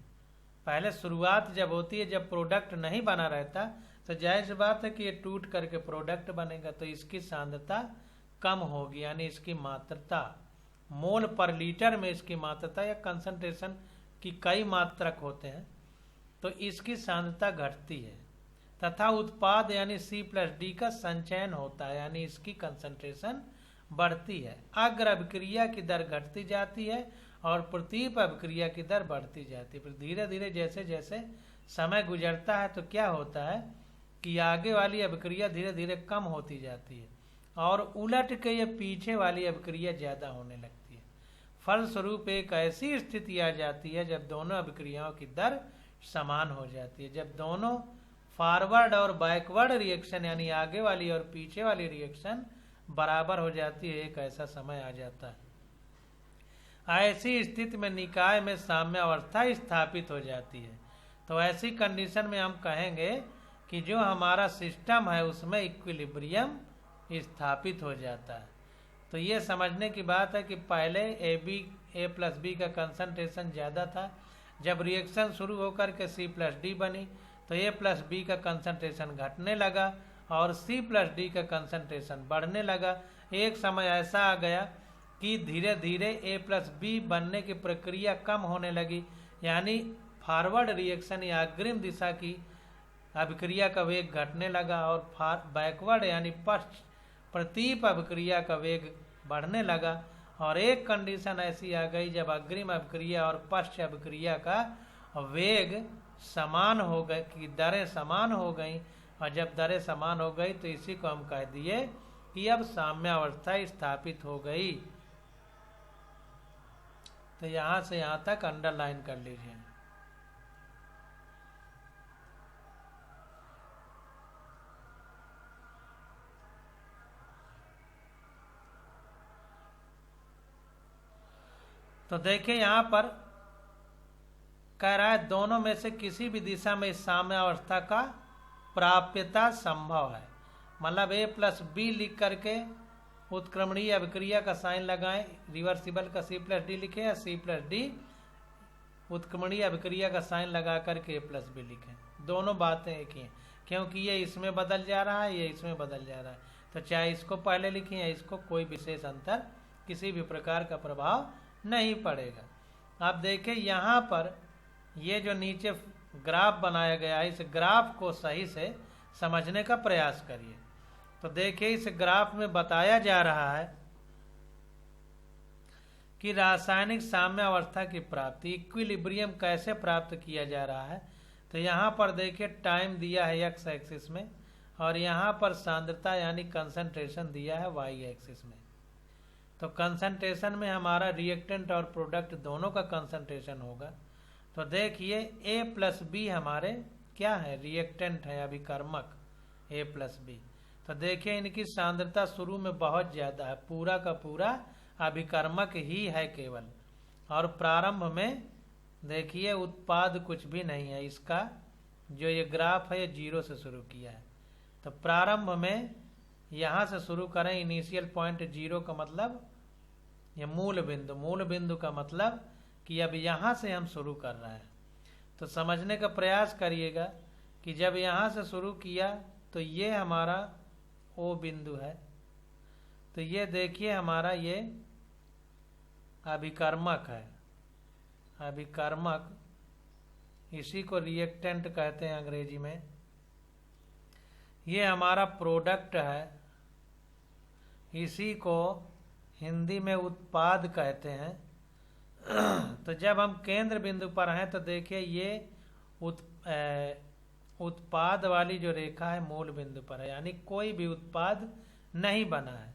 पहले शुरुआत जब होती है, जब प्रोडक्ट नहीं बना रहता, तो जाहिर सी बात है कि ये टूट करके प्रोडक्ट बनेगा, तो इसकी सांद्रता कम होगी, यानी इसकी मात्रता मोल पर लीटर में इसकी मात्रता या कंसंट्रेशन की कई मात्रक होते हैं, तो इसकी सांद्रता घटती है तथा उत्पाद यानी सी प्लस डी का संचयन होता है, यानी इसकी कंसंट्रेशन बढ़ती है। अग्र अभिक्रिया की दर घटती जाती है और प्रतीप अभिक्रिया की दर बढ़ती जाती है। धीरे धीरे जैसे जैसे समय गुजरता है तो क्या होता है कि आगे वाली अभिक्रिया धीरे धीरे कम होती जाती है और उलट के ये पीछे वाली अभिक्रिया ज्यादा होने लगती है। फलस्वरूप एक ऐसी स्थिति आ जाती है जब दोनों अभिक्रियाओं की दर समान हो जाती है। जब दोनों फॉरवर्ड और बैकवर्ड रिएक्शन यानी आगे वाली और पीछे वाली रिएक्शन बराबर हो जाती है, एक ऐसा समय आ जाता है। ऐसी स्थिति में निकाय में साम्य अवस्था स्थापित हो जाती है। तो ऐसी कंडीशन में हम कहेंगे कि जो हमारा सिस्टम है उसमें इक्विलिब्रियम स्थापित हो जाता है। तो ये समझने की बात है कि पहले ए प्लस बी का कंसंट्रेशन ज़्यादा था, जब रिएक्शन शुरू होकर के सी प्लस डी बनी तो ए प्लस बी का कंसंट्रेशन घटने लगा और सी प्लस डी का कंसंट्रेशन बढ़ने लगा। एक समय ऐसा आ गया कि धीरे धीरे ए प्लस बी बनने की प्रक्रिया कम होने लगी, यानी फॉरवर्ड रिएक्शन या अग्रिम दिशा की अभिक्रिया का वेग घटने लगा और बैकवर्ड यानी पश्च प्रतीप अभिक्रिया का वेग बढ़ने लगा। और एक कंडीशन ऐसी आ गई जब अग्रिम अभिक्रिया और पश्च अभिक्रिया का वेग समान हो गए, कि दरें समान हो गई, और जब दरें समान हो गई तो इसी को हम कह दिए कि अब साम्यावस्था स्थापित हो गई। तो यहां से यहां तक अंडरलाइन कर लीजिए। तो देखिए यहां पर कह रहा है दोनों में से किसी भी दिशा में इस साम्यावस्था का प्राप्यता संभव है। मतलब ए प्लस बी लिख करके उत्क्रमणीय अभिक्रिया का साइन लगाएं, रिवर्सिबल का सी प्लस डी लिखें या सी प्लस डी उत्क्रमणीय अभिक्रिया का साइन लगा करके ए प्लस बी लिखें। दोनों बातें एक ही हैं, क्योंकि ये इसमें बदल जा रहा है, ये इसमें बदल जा रहा है। तो चाहे इसको पहले लिखें या इसको, कोई विशेष अंतर, किसी भी प्रकार का प्रभाव नहीं पड़ेगा। आप देखें यहाँ पर ये जो नीचे ग्राफ बनाया गया है, इस ग्राफ को सही से समझने का प्रयास करिए। तो देखिए इस ग्राफ में बताया जा रहा है कि रासायनिक साम्यावस्था की प्राप्ति, इक्विलिब्रियम कैसे प्राप्त किया जा रहा है। तो यहाँ पर देखिए टाइम दिया है एक्स एक्सिस में और यहाँ पर सांद्रता यानी कंसंट्रेशन दिया है वाई एक्सिस में। तो कंसंट्रेशन में हमारा रिएक्टेंट और प्रोडक्ट दोनों का कंसंट्रेशन होगा। तो देखिए ए प्लस बी हमारे क्या है, रिएक्टेंट है, अभिकर्मक ए प्लस बी। तो देखिए इनकी सांद्रता शुरू में बहुत ज़्यादा है, पूरा का पूरा अभिकर्मक ही है केवल, और प्रारंभ में देखिए उत्पाद कुछ भी नहीं है। इसका जो ये ग्राफ है ये 0 से शुरू किया है। तो प्रारंभ में यहाँ से शुरू करें, इनिशियल पॉइंट 0 का मतलब ये मूल बिंदु, मूल बिंदु का मतलब कि अब यहाँ से हम शुरू कर रहे हैं। तो समझने का प्रयास करिएगा कि जब यहाँ से शुरू किया तो ये हमारा ओ बिंदु है। तो ये देखिए हमारा ये अभिकर्मक है, अभिकर्मक, इसी को रिएक्टेंट कहते हैं अंग्रेजी में। ये हमारा प्रोडक्ट है, इसी को हिंदी में उत्पाद कहते हैं। तो जब हम केंद्र बिंदु पर हैं तो देखिए ये उत्पाद वाली जो रेखा है मूल बिंदु पर है, यानी कोई भी उत्पाद नहीं बना है।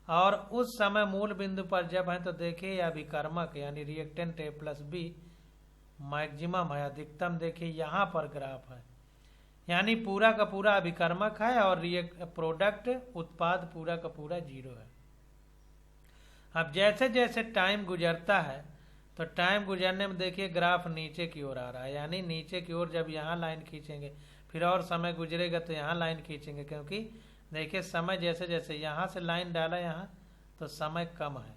और उस समय मूल बिंदु पर जब है तो देखिए अभिकर्मक यानी reactant A plus B maximum है, अधिकतम। देखिए यहाँ पर ग्राफ है, यानी पूरा का पूरा अभिकर्मक है और प्रोडक्ट उत्पाद पूरा का पूरा 0 है। अब जैसे जैसे टाइम गुजरता है तो टाइम गुजरने में देखिए ग्राफ नीचे की ओर आ रहा है, यानी नीचे की ओर जब यहाँ लाइन खींचेंगे फिर और समय गुजरेगा तो यहाँ लाइन खींचेंगे, क्योंकि देखिए समय जैसे जैसे यहाँ से लाइन डाला यहाँ तो समय कम है,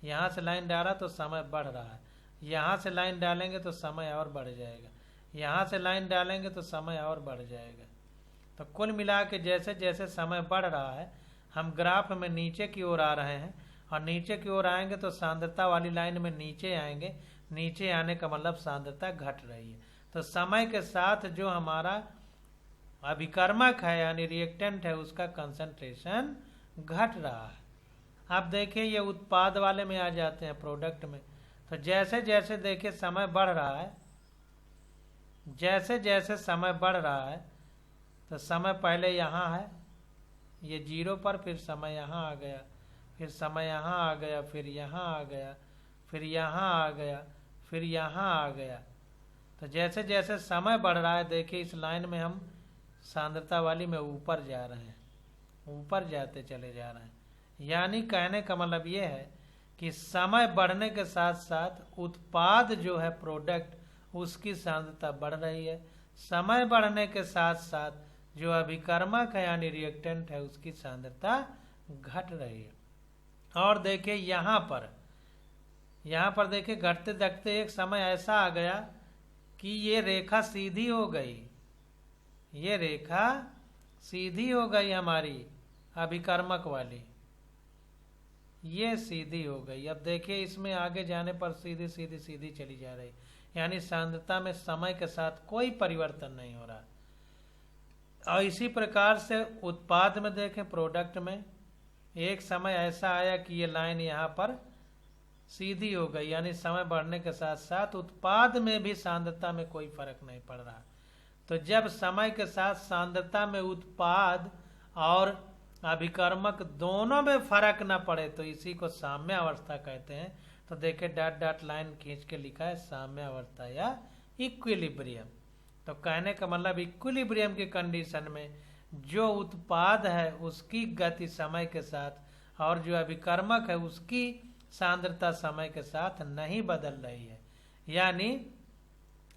यहाँ से लाइन डाला तो समय बढ़ रहा है, यहाँ से लाइन डालेंगे तो समय और बढ़ जाएगा, यहाँ से लाइन डालेंगे तो समय और बढ़ जाएगा। तो कुल मिला के जैसे जैसे समय बढ़ रहा है हम ग्राफ में नीचे की ओर आ रहे हैं, और नीचे की ओर आएंगे तो सांद्रता वाली लाइन में नीचे आएंगे, नीचे आने का मतलब सांद्रता घट रही है। तो समय के साथ जो हमारा अभिकर्मक है यानी रिएक्टेंट है उसका कंसंट्रेशन घट रहा है। अब देखिए ये उत्पाद वाले में आ जाते हैं, प्रोडक्ट में। तो जैसे जैसे देखिए समय बढ़ रहा है, जैसे जैसे समय बढ़ रहा है तो समय पहले यहाँ है ये 0 पर, फिर समय यहाँ आ गया, फिर समय यहाँ आ गया, फिर यहाँ आ गया, फिर यहाँ आ गया, फिर यहाँ आ गया। तो जैसे जैसे समय बढ़ रहा है देखिए इस लाइन में हम सांद्रता वाली में ऊपर जा रहे हैं, ऊपर जाते चले जा रहे हैं। यानी कहने का मतलब ये है कि समय बढ़ने के साथ साथ उत्पाद जो है प्रोडक्ट उसकी सांद्रता बढ़ रही है, समय बढ़ने के साथ साथ जो अभिकर्मक है यानी रिएक्टेंट है उसकी सांद्रता घट रही है। और देखिए यहाँ पर देखिए घटते घटते एक समय ऐसा आ गया कि ये रेखा सीधी हो गई, ये रेखा सीधी हो गई हमारी अभिकर्मक वाली, ये सीधी हो गई। अब देखिए इसमें आगे जाने पर सीधी सीधी सीधी चली जा रही, यानी सांद्रता में समय के साथ कोई परिवर्तन नहीं हो रहा। और इसी प्रकार से उत्पाद में देखें, प्रोडक्ट में एक समय ऐसा आया कि ये लाइन यहाँ पर सीधी हो गई, यानी समय बढ़ने के साथ साथ उत्पाद में भी सांद्रता में कोई फर्क नहीं पड़ रहा। तो जब समय के साथ सांद्रता में उत्पाद और अभिकर्मक दोनों में फर्क न पड़े तो इसी को साम्य अवस्था कहते हैं। तो देखिए डॉट डॉट लाइन खींच के लिखा है साम्य अवस्था या इक्विलिब्रियम। तो कहने का मतलब इक्विलिब्रियम की कंडीशन में जो उत्पाद है उसकी गति समय के साथ और जो अभिकर्मक है उसकी सांद्रता समय के साथ नहीं बदल रही है, यानी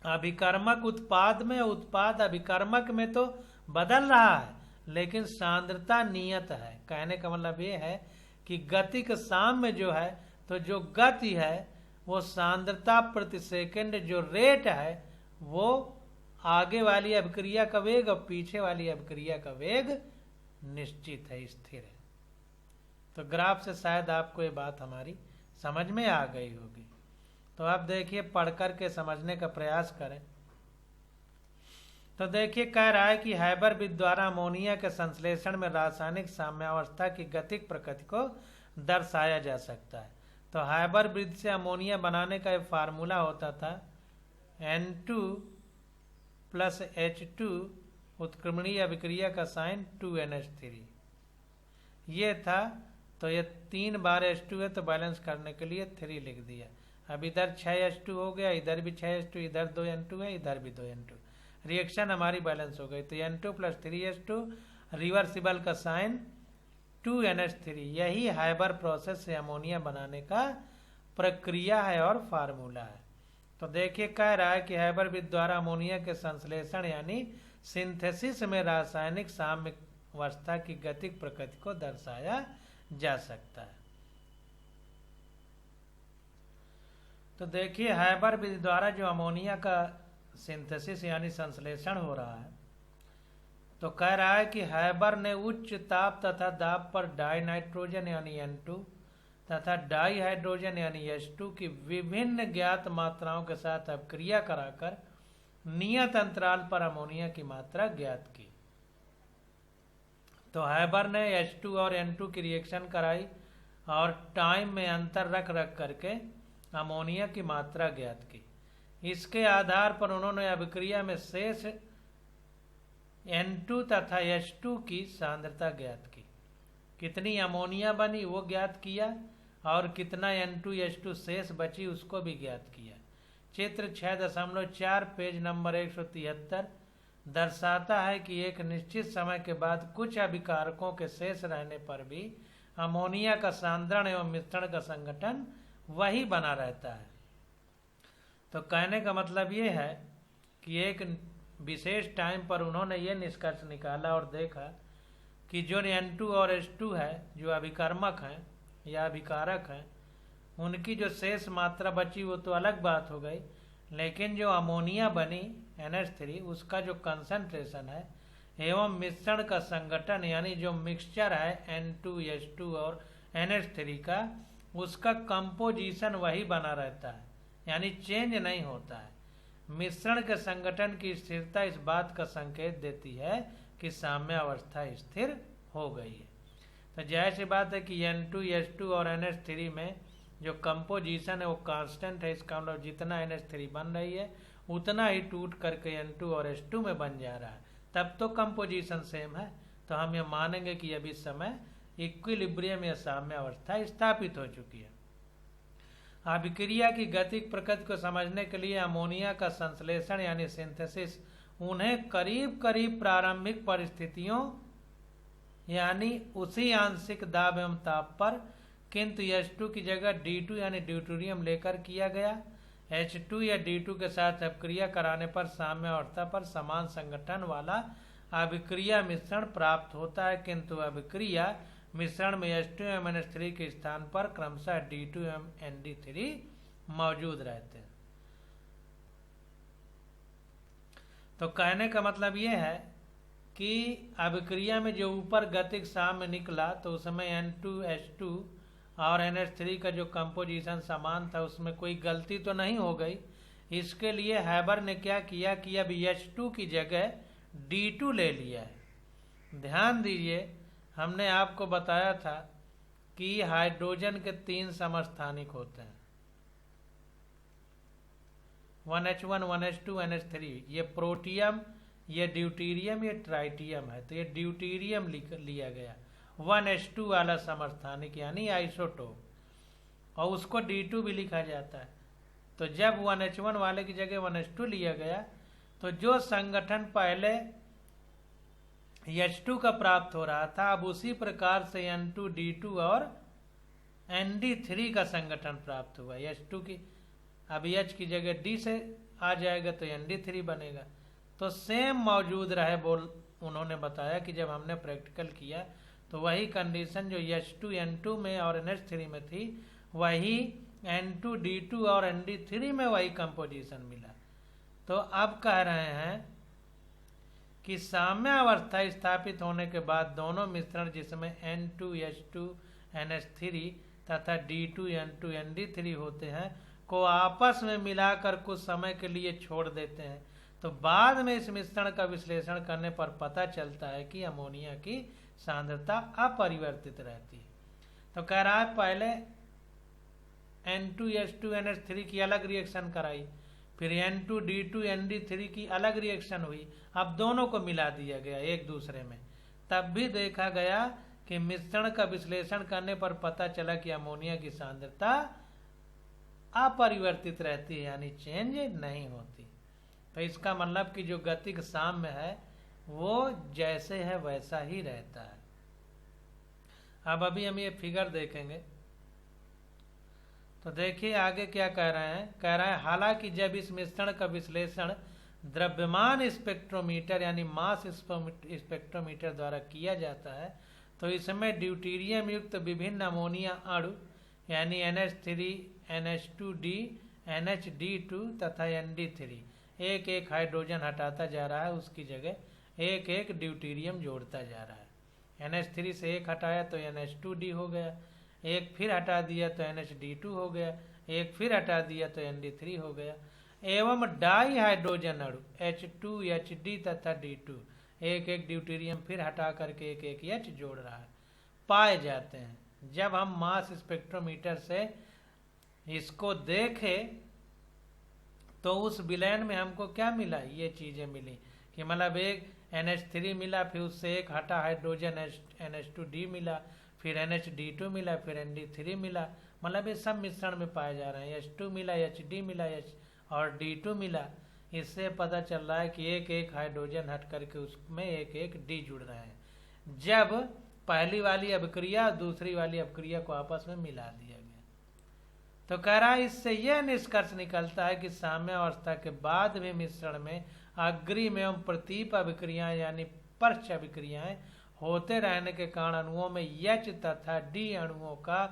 अभिकर्मक उत्पाद में, उत्पाद अभिकर्मक में तो बदल रहा है लेकिन सांद्रता नियत है। कहने का मतलब ये है कि गति के साम्य जो है, तो जो गति है वो सांद्रता प्रति सेकंड जो रेट है वो आगे वाली अभिक्रिया का वेग और पीछे वाली अभिक्रिया का वेग निश्चित है, स्थिर है। तो ग्राफ से शायद आपको ये बात हमारी समझ में आ गई होगी। तो आप देखिए पढ़ कर के समझने का प्रयास करें। तो देखिए कह रहा है कि हैबरविद द्वारा अमोनिया के संश्लेषण में रासायनिक साम्यावस्था की गतिक प्रकृति को दर्शाया जा सकता है। तो हैबरविद से अमोनिया बनाने का एक फार्मूला होता था N2 + H2 उत्क्रमणीय अभिक्रिया का साइन 2NH3 ये था। तो ये 3 बार H2 है तो बैलेंस करने के लिए 3 लिख दिया। अब इधर 6H2 हो गया, इधर भी 6H2, इधर 2N2 है, इधर भी 2N2, रिएक्शन हमारी बैलेंस हो गई। तो N2 + 3H2 रिवर्सिबल का साइन 2NH3, यही हाइबर प्रोसेस से अमोनिया बनाने का प्रक्रिया है और फार्मूला है। तो देखिए कह रहा है कि हैबरविद द्वारा अमोनिया के संश्लेषण यानी सिंथेसिस में रासायनिक साम्यावस्था की गतिक प्रकृति को दर्शाया जा सकता है। तो देखिए हैबरविद द्वारा जो अमोनिया का सिंथेसिस यानी संश्लेषण हो रहा है, तो कह रहा है कि हैबर ने उच्च ताप तथा दाब पर डाई नाइट्रोजन यानी N2 तथा डाई हाइड्रोजन यानी H2 की विभिन्न ज्ञात मात्राओं के साथ अभिक्रिया कराकर नियत अंतराल पर अमोनिया की मात्रा ज्ञात की। तो हैबर ने H2 और N2 की रिएक्शन कराई और टाइम में अंतर रख करके अमोनिया की मात्रा ज्ञात की। इसके आधार पर उन्होंने अभिक्रिया में शेष N2 तथा H2 की सांद्रता ज्ञात की। कितनी अमोनिया बनी वो ज्ञात किया और कितना N2 H2 शेष बची उसको भी ज्ञात किया। चित्र 6.4 पेज नंबर 173 दर्शाता है कि एक निश्चित समय के बाद कुछ अभिकारकों के शेष रहने पर भी अमोनिया का सांद्रण एवं मिश्रण का संगठन वही बना रहता है। तो कहने का मतलब ये है कि एक विशेष टाइम पर उन्होंने ये निष्कर्ष निकाला और देखा कि जो N2 और H2 है जो अभिकर्मक हैं या अभिकारक हैं, उनकी जो शेष मात्रा बची वो तो अलग बात हो गई, लेकिन जो अमोनिया बनी NH3 उसका जो कंसंट्रेशन है एवं मिश्रण का संगठन यानी जो मिक्सचर है N2 H2 और NH3 का, उसका कंपोजिशन वही बना रहता है, यानी चेंज नहीं होता है। मिश्रण के संगठन की स्थिरता इस बात का संकेत देती है कि साम्यावस्था स्थिर हो गई है। तो जाहिर सी बात है कि N2 H2 और NH3 में जो कंपोजिशन है वो कांस्टेंट है। इसका मतलब जितना NH3 बन रही है उतना ही टूट करके N2 और H2 में बन जा रहा है, तब तो कंपोजिशन सेम है। तो हम ये मानेंगे कि अभी समय इक्विलिब्रियम या साम्यावस्था स्थापित हो चुकी है। अभिक्रिया की गतिक प्रकृति को समझने के लिए अमोनिया का संश्लेषण यानी सिंथेसिस उन्हें करीब करीब प्रारंभिक परिस्थितियों यानी उसी आंशिक दाब एवं ताप पर, किंतु H2 की जगह D2 यानी ड्यूटेरियम लेकर किया गया। H2 या D2 के साथ अभिक्रिया कराने पर साम्यावस्था पर समान संगठन वाला अभिक्रिया मिश्रण प्राप्त होता है, किंतु अभिक्रिया मिश्रण में H2 एवं NH3 के स्थान पर क्रमशः D2 एवं ND3 मौजूद रहते हैं। तो कहने का मतलब ये है कि अभिक्रिया में जो ऊपर गतिक साम्य निकला तो उसमें N2H2 और NH3 का जो कंपोजिशन समान था उसमें कोई गलती तो नहीं हो गई। इसके लिए हैबर ने क्या किया कि अब H2 की जगह D2 ले लिया है। ध्यान दीजिए, हमने आपको बताया था कि हाइड्रोजन के 3 समस्थानिक होते हैं, 1H1, 1H2, NH3। ये प्रोटियम, ये ड्यूटीरियम, ये ट्राइटियम है। तो ये ड्यूटीरियम लिया गया 1H2 वाला समस्थानिक यानी आइसोटोप, और उसको D2 भी लिखा जाता है। तो जब 1H1 वाले की जगह 1H2 लिया गया तो जो संगठन पहले H2 का प्राप्त हो रहा था, अब उसी प्रकार से N2, D2 और ND3 का संगठन प्राप्त हुआ। H2 की अब H की जगह D से आ जाएगा तो ND3 बनेगा। तो सेम मौजूद रहे बोल उन्होंने बताया कि जब हमने प्रैक्टिकल किया तो वही कंडीशन जो H2, N2 में और NH3 में थी, वही N2, D2 और ND3 में वही कंपोजिशन मिला। तो अब कह रहे हैं कि साम्यावस्था स्थापित होने के बाद दोनों मिश्रण जिसमें N2H2 NH3 तथा D2N2 ND3 होते हैं को आपस में मिलाकर कुछ समय के लिए छोड़ देते हैं। तो बाद में इस मिश्रण का विश्लेषण करने पर पता चलता है कि अमोनिया की सांद्रता अपरिवर्तित रहती है। तो कह रहा है पहले N2H2 NH3 की अलग रिएक्शन कराई, फिर N2 D2 ND3 की अलग रिएक्शन हुई, अब दोनों को मिला दिया गया एक दूसरे में। तब भी देखा गया कि मिश्रण का विश्लेषण करने पर पता चला कि अमोनिया की सांद्रता अपरिवर्तित रहती है, यानी चेंज नहीं होती। तो इसका मतलब कि जो गतिक साम्य है वो जैसे है वैसा ही रहता है। अब अभी हम ये फिगर देखेंगे तो देखिए आगे क्या कह रहे हैं। कह रहे हैं हालांकि जब इस मिश्रण का विश्लेषण द्रव्यमान स्पेक्ट्रोमीटर यानी मास स्पेक्ट्रोमीटर द्वारा किया जाता है तो इसमें ड्यूटीरियम युक्त विभिन्न अमोनिया अणु यानी NH3, NH2D, NHD2 तथा ND3 एक एक हाइड्रोजन हटाता जा रहा है, उसकी जगह एक एक ड्यूटीरियम जोड़ता जा रहा है। NH3 से एक हटाया तो NH2D हो गया, एक फिर हटा दिया तो NHD2 हो गया, एक फिर हटा दिया तो ND3 हो गया। एवं डाई हाइड्रोजन अणु H2, HD तथा D2 एक एक ड्यूटीरियम फिर हटा करके एक एक H जोड़ रहा है, पाए जाते हैं। जब हम मास स्पेक्ट्रोमीटर से इसको देखे तो उस विलयन में हमको क्या मिला, ये चीजें मिली कि मतलब एक NH3 मिला, फिर उससे एक हटा हाइड्रोजन NH2D मिला, फिर NHD2 मिला, फिर ND3 मिला। मतलब ये सब मिश्रण में पाए जा रहे हैं। H2 मिला, HD मिला, H और D2 मिला। इससे पता चल रहा है कि एक एक हाइड्रोजन हट करके उसमें एक एक D जुड़ रहे हैं। जब पहली वाली अभिक्रिया दूसरी वाली अभिक्रिया को आपस में मिला दिया गया तो कह रहा है इससे यह निष्कर्ष निकलता है कि साम्यावस्था के बाद भी मिश्रण में अग्रिम एवं प्रतीप अभिक्रियाएं यानी पर्च अभिक्रियाएं होते रहने के कारण अणुओं में H तथा D अणुओं का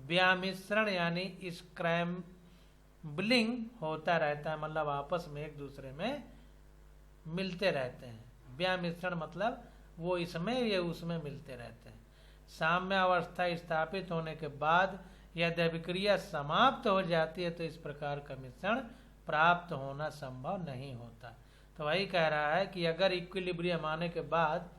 व्यामिश्रण यानी स्क्रैम्बलिंग होता रहता है। मतलब आपस में एक दूसरे में मिलते रहते हैं। व्यामिश्रण मतलब वो इसमें ये उसमें मिलते रहते हैं। साम्यावस्था स्थापित होने के बाद यदि अभिक्रिया समाप्त हो जाती है तो इस प्रकार का मिश्रण प्राप्त होना संभव नहीं होता। तो वही कह रहा है कि अगर इक्विलिब्रियम आने के बाद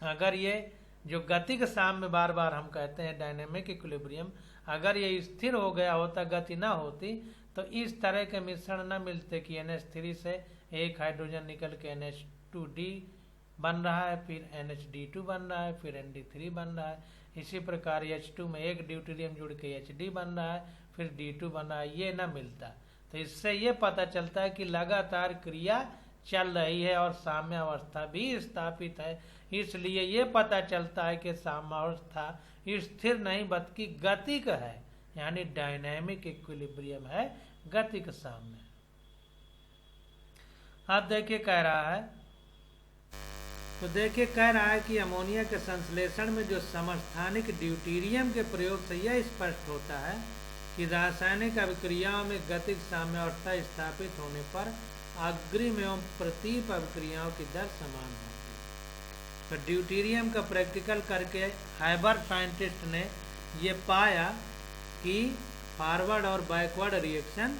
अगर ये जो गतिक साम्य बार बार हम कहते हैं डायनेमिक इक्विलिब्रियम, अगर ये स्थिर हो गया होता, गति ना होती, तो इस तरह के मिश्रण न मिलते कि NH3 से एक हाइड्रोजन निकल के NH2D बन रहा है, फिर NHD2 बन रहा है, फिर ND3 बन रहा है। इसी प्रकार H2 में एक ड्यूटीरियम जुड़ के HD बन रहा है, फिर D2 बन रहा है, ये न मिलता। तो इससे ये पता चलता है कि लगातार क्रिया चल रही है और साम्यावस्था भी स्थापित है। इसलिए ये पता चलता है कि साम्यावस्था स्थिर नहीं बल्कि गतिक है, यानी डायनामिक इक्विलिब्रियम है, गतिक साम्य। अब देखिए कह रहा है तो देखिए कह रहा है कि अमोनिया के संश्लेषण में जो समस्थानिक ड्यूटीरियम के प्रयोग से यह स्पष्ट होता है कि रासायनिक अभिक्रियाओं में गतिज साम्यावस्था स्थापित होने पर अग्रिम एवं प्रतीप अभिक्रियाओं की दर समान होती है। तो ड्यूटीरियम का प्रैक्टिकल करके हाइबर साइंटिस्ट ने ये पाया कि फॉरवर्ड और बैकवर्ड रिएक्शन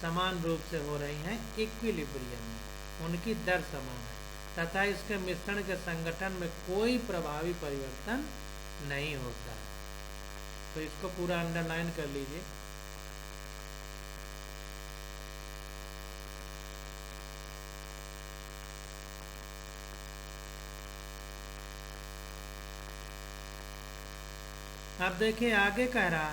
समान रूप से हो रही हैं इक्विलिब्रियम में, उनकी दर समान है तथा इसके मिश्रण के संगठन में कोई प्रभावी परिवर्तन नहीं होता है। तो इसको पूरा अंडरलाइन कर लीजिए। अब देखिए आगे कह रहा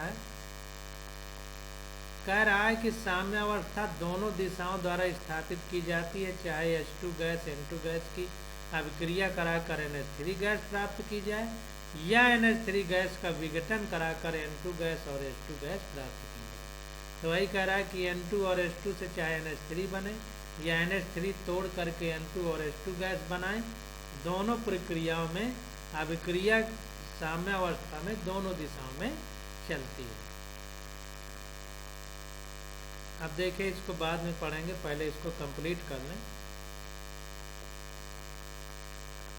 है कि साम्यावस्था दोनों दिशाओं द्वारा स्थापित की जाती है, चाहे H2 गैस N2 गैस की अभिक्रिया कराकर NH3 गैस प्राप्त की जाए या NH3 गैस का विघटन कराकर N2 गैस और H2 गैस प्राप्त की जाए। तो वही कह रहा है कि N2 और H2 से चाहे NH3 बने या NH3 तोड़ करके N2 और H2 गैस बनाए, दोनों प्रक्रियाओं में अभिक्रिया साम्यावस्था में दोनों दिशाओं में चलती है। अब देखिए इसको बाद में पढ़ेंगे, पहले इसको कंप्लीट कर लें।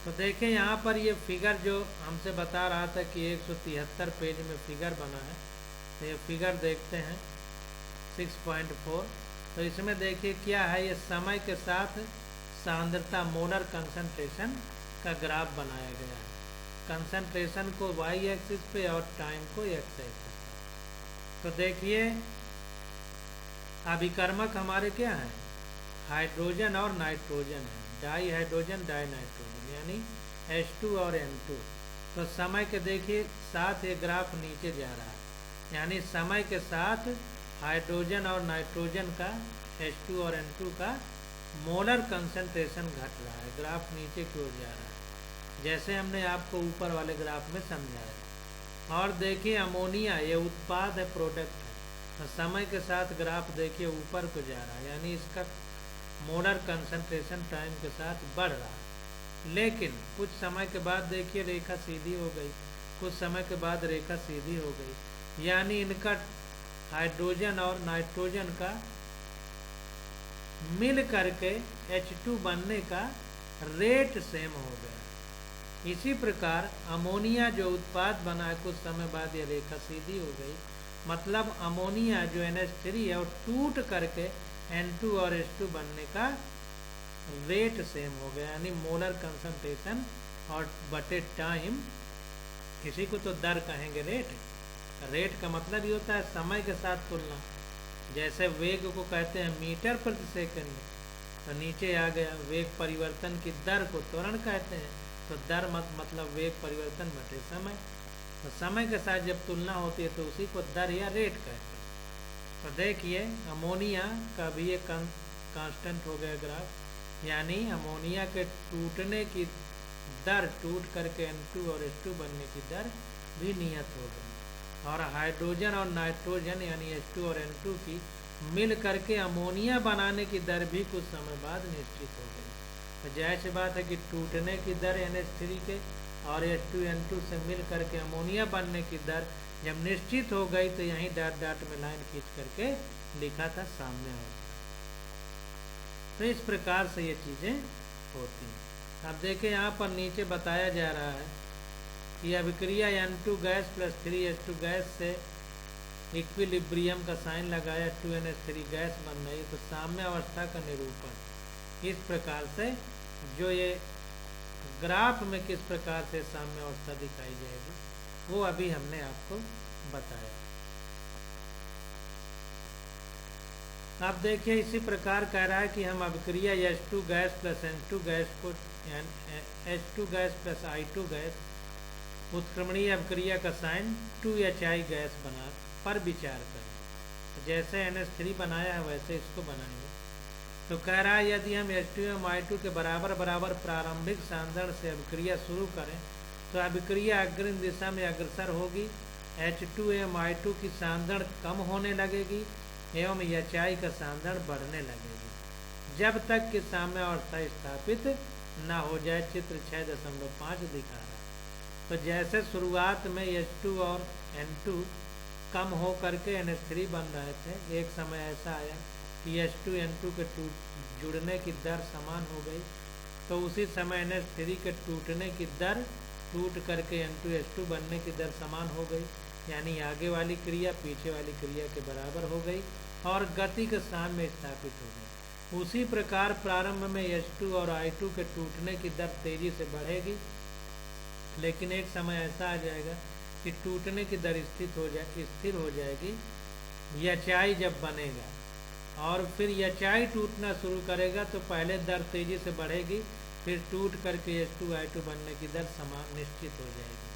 तो देखिए यहाँ पर ये फिगर जो हमसे बता रहा था कि 173 पेज में फिगर बना है, तो ये फिगर देखते हैं 6.4। तो इसमें देखिए क्या है, ये समय के साथ सांद्रता मोलर कंसंट्रेशन का ग्राफ बनाया गया है। कंसंट्रेशन को y एक्सिस पे और टाइम को x एक्सिस पे। तो देखिए अभिकर्मक हमारे क्या है, हाइड्रोजन और नाइट्रोजन है, डाई हाइड्रोजन डाई नाइट्रोजन यानी H2 और N2। तो समय के देखिए साथ ये ग्राफ नीचे जा रहा है, यानी समय के साथ हाइड्रोजन और नाइट्रोजन का H2 और N2 का मोलर कंसंट्रेशन घट रहा है, ग्राफ नीचे की ओर जा रहा है, जैसे हमने आपको ऊपर वाले ग्राफ में समझाया। और देखिए अमोनिया ये उत्पाद है, प्रोडक्ट है, तो समय के साथ ग्राफ देखिए ऊपर को जा रहा है, यानी इसका मोलर कंसंट्रेशन टाइम के साथ बढ़ रहा है। लेकिन कुछ समय के बाद देखिए रेखा सीधी हो गई, कुछ समय के बाद रेखा सीधी हो गई, यानी इनका हाइड्रोजन और नाइट्रोजन का मिल करके H2 बनने का रेट सेम हो गया। इसी प्रकार अमोनिया जो उत्पाद बना है, कुछ समय बाद ये रेखा सीधी हो गई, मतलब अमोनिया जो NH3 है वो टूट करके N2 और H2 बनने का रेट सेम हो गया, यानी मोलर कंसंट्रेशन और बटे टाइम, इसी को तो दर कहेंगे। रेट का मतलब ये होता है समय के साथ तुलना, जैसे वेग को कहते हैं मीटर प्रति सेकंड, तो नीचे आ गया वेग परिवर्तन की दर को त्वरण कहते हैं, तो दर मतलब वेग परिवर्तन बटे समय। तो समय के साथ जब तुलना होती है तो उसी को दर या रेट कहते हैं। तो देखिए अमोनिया का भी एक कांस्टेंट हो गया ग्राफ, यानी अमोनिया के टूटने की दर, टूट करके N2 और H2 बनने की दर भी नियत हो गई, और हाइड्रोजन और नाइट्रोजन यानी H2 और N2 की मिल करके अमोनिया बनाने की दर भी कुछ समय बाद निश्चित हो गई। तो जाहिर सी बात है कि टूटने की दर NH3 के और H2 N2 से मिल करके अमोनिया बनने की दर जब निश्चित हो गई, तो यहीं डॉट डॉट में लाइन खींच करके लिखा था सामने होता। तो इस प्रकार से ये चीज़ें होती हैं। अब देखिए यहाँ पर नीचे बताया जा रहा है कि अभिक्रिया N2 gas plus 3H2 gas से इक्विलिब्रियम का साइन लगाया 2NH3 गैस बन रही, तो साम्य अवस्था का निरूपण इस प्रकार से, जो ये ग्राफ में किस प्रकार से साम्य अवस्था दिखाई जाएगी वो अभी हमने आपको बताया। अब देखिए इसी प्रकार कह रहा है कि हम अभिक्रिया H2 gas plus N2 gas को H2 gas plus I2 gas उत्क्रमणीय अभिक्रिया का साइन 2HI गैस बना पर विचार करें। जैसे NH3 बनाया है वैसे इसको बनाएंगे। तो कह रहा है यदि हम H2 एवं I2 के बराबर बराबर प्रारंभिक सांद्रण से अभिक्रिया शुरू करें तो अभिक्रिया अग्रिम दिशा में अग्रसर होगी, H2 एवं I2 की सांद्रण कम होने लगेगी एवं HI का सांद्रण बढ़ने लगेगी, जब तक कि साम्यावस्था स्थापित ना हो जाए, चित्र 6.5 दिखा रहा है। तो जैसे शुरुआत में H2 और N2 कम हो करके NH3 बन रहे थे, एक समय ऐसा आया कि H2 N2 के जुड़ने की दर समान हो गई, तो उसी समय NH3 के टूटने की दर टूट करके N2H2 बनने की दर समान हो गई, यानी आगे वाली क्रिया पीछे वाली क्रिया के बराबर हो गई और गति के साम्य स्थापित हो गई। उसी प्रकार प्रारंभ में H2 और I2 के टूटने की दर तेजी से बढ़ेगी, लेकिन एक समय ऐसा आ जाएगा कि टूटने की दर स्थिर हो जाएगी HI जब बनेगा, और फिर HI टूटना शुरू करेगा तो पहले दर तेजी से बढ़ेगी, फिर टूट करके H2I2 बनने की दर समान निश्चित हो जाएगी।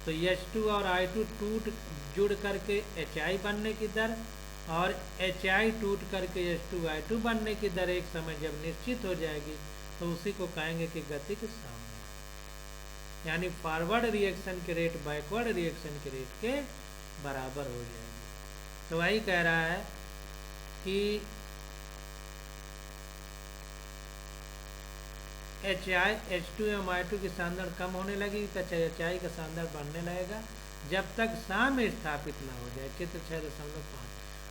तो H2 और I2 जुड़ करके HI बनने की दर और HI टूट करके H2I2 बनने की दर एक समय जब निश्चित हो जाएगी तो उसी को कहेंगे कि गति के साम्य, यानी फॉरवर्ड रिएक्शन के रेट बैकवर्ड रिएक्शन के रेट के बराबर हो जाएगी। तो वही कह रहा है कि H2 एवं I2 की सांद्रण कम होने लगी तो HI का सांद्रण बढ़ने लगेगा जब तक साम्य स्थापित न हो जाए, चित्र 6.5।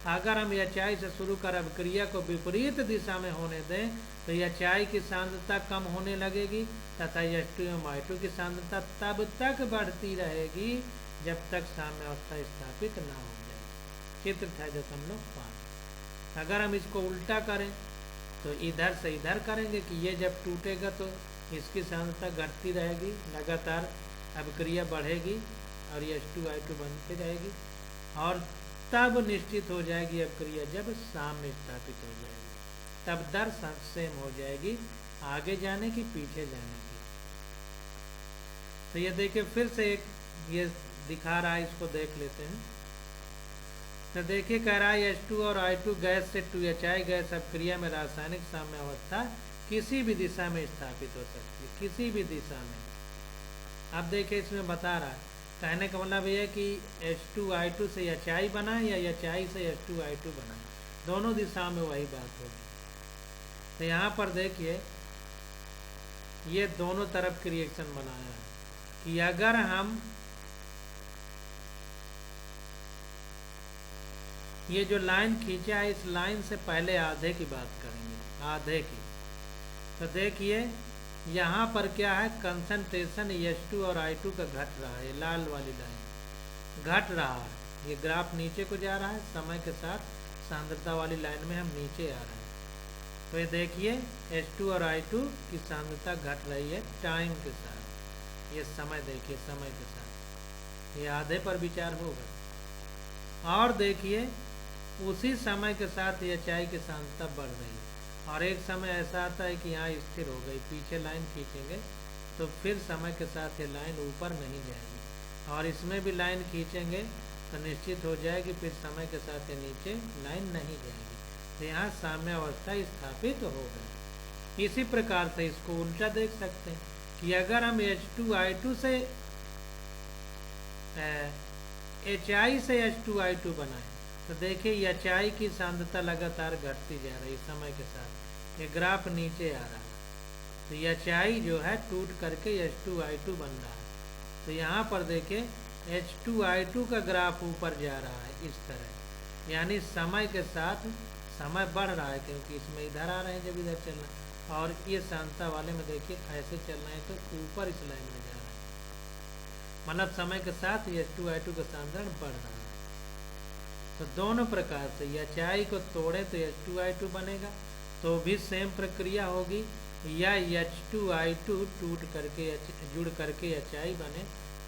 अगर हम HI से शुरू कर अभिक्रिया को विपरीत दिशा में होने दें तो HI की सांद्रता कम होने लगेगी तथा H2 एवं I2 की सांद्रता तब तक बढ़ती रहेगी जब तक साम्य अवस्था स्थापित न हो जाए, चित्र 6.5। अगर हम इसको उल्टा करें तो इधर से इधर करेंगे कि ये जब टूटेगा तो इसकी सांद्रता घटती रहेगी, लगातार अभिक्रिया बढ़ेगी और H2I2 बनती रहेगी और तब निश्चित हो जाएगी अभिक्रिया जब साम्य स्थापित हो जाएगी, तब दर सेम हो जाएगी आगे जाने की पीछे जाने की। तो ये देखिए फिर से एक ये दिखा रहा है, इसको देख लेते हैं। तो देखिए कह रहा है H2 और I2 गैस से 2HI गैस अभिक्रिया में रासायनिक साम्य अवस्था किसी भी दिशा में स्थापित हो सकती है, किसी भी दिशा में। अब देखिए इसमें बता रहा है, कहने का मतलब ये है कि H2I2 से HI बना है या HI से H2I2 बना है, दोनों दिशा में वही बात होगी। तो यहाँ पर देखिए ये दोनों तरफ की रिएक्शन बनाया है कि अगर हम ये जो लाइन खींचा है इस लाइन से पहले आधे की बात करेंगे, आधे की। तो देखिए यहाँ पर क्या है, कंसंट्रेशन H2 और I2 का घट रहा है, लाल वाली लाइन घट रहा है, ये ग्राफ नीचे को जा रहा है, समय के साथ सांद्रता वाली लाइन में हम नीचे आ रहे हैं। तो ये देखिए H2 और I2 की सांद्रता घट रही है टाइम के साथ, ये समय देखिए समय के साथ, ये आधे पर विचार होगा। और देखिए उसी समय के साथ HI की सांद्रता बढ़ रही है और एक समय ऐसा आता है कि यहाँ स्थिर हो गई, पीछे लाइन खींचेंगे तो फिर समय के साथ ये लाइन ऊपर नहीं जाएगी और इसमें भी लाइन खींचेंगे तो निश्चित हो जाएगी फिर समय के साथ ये नीचे लाइन नहीं जाएगी, तो यहाँ साम्य अवस्था स्थापित हो गई। इसी प्रकार से इसको उल्टा देख सकते हैं कि अगर हम H2I2 से HI से H2I2 बनाए तो देखिए HI की सांद्रता लगातार घटती जा रही है समय के साथ, ये ग्राफ नीचे आ रहा है, तो HI जो है टूट करके H2I2 बन रहा है। तो यहाँ पर देखिए H2I2 का ग्राफ ऊपर जा रहा है इस तरह, यानी समय के साथ समय बढ़ रहा है क्योंकि इसमें इधर आ रहे हैं जब इधर चलना, और ये सांद्रता वाले में देखिए ऐसे चल रहे हैं तो ऊपर इस लाइन में जा रहा है, मतलब समय के साथ H2I2 का सांद्रण बढ़ रहा है। तो दोनों प्रकार से HI को तोड़े तो H2I2 बनेगा तो भी सेम प्रक्रिया होगी, या H2I2 टूट करके जुड़ करके HI बने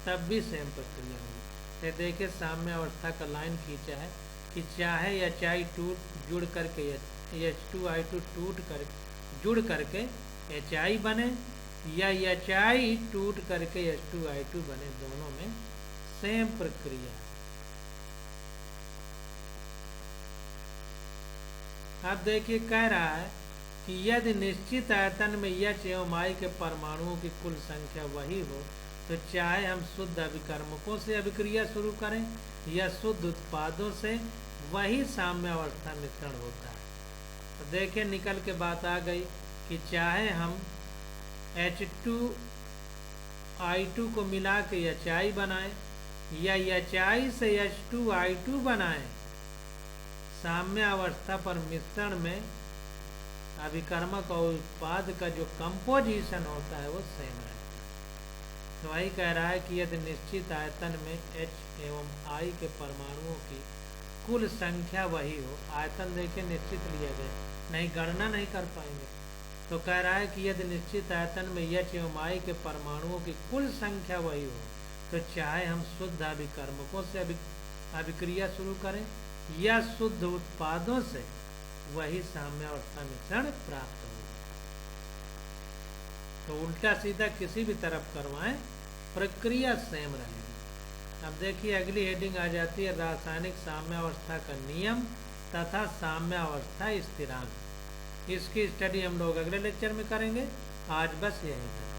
तब भी सेम प्रक्रिया होगी। तो देखिए साम्य अवस्था का लाइन खींचा है कि चाहे HI जुड़ करके H2I2 जुड़ करके HI बने या HI टूट करके H2I2 बने, दोनों में सेम प्रक्रिया। अब देखिए कह रहा है कि यदि निश्चित आयतन में H एवं I के परमाणुओं की कुल संख्या वही हो तो चाहे हम शुद्ध अभिकर्मकों से अभिक्रिया शुरू करें या शुद्ध उत्पादों से, वही साम्य अवस्था मिश्रण होता है। तो देखिए निकल के बात आ गई कि चाहे हम H2I2 को मिला के HI बनाए या HI से H2I2 बनाए, साम्य अवस्था पर मिश्रण में अभिकर्मक और उत्पाद का जो कंपोजिशन होता है वो सेम रहेगा। तो वही कह रहा है कि यदि निश्चित आयतन में H एवं I के परमाणुओं की कुल संख्या वही हो, आयतन देखिए निश्चित लिया गया, नहीं गणना नहीं कर पाएंगे, तो कह रहा है कि यदि निश्चित आयतन में H एवं I के परमाणुओं की कुल संख्या वही हो, तो चाहे हम शुद्ध अभिकर्मकों से अभिक्रिया शुरू करें या शुद्ध उत्पादों से, वही साम्यावस्था मिश्रण प्राप्त होगा। तो उल्टा सीधा किसी भी तरफ करवाएं, प्रक्रिया सेम रहेगी। अब देखिए अगली हेडिंग आ जाती है रासायनिक साम्यावस्था का नियम तथा साम्यावस्था स्थिरांक। इसकी स्टडी हम लोग अगले लेक्चर में करेंगे। आज बस यही था।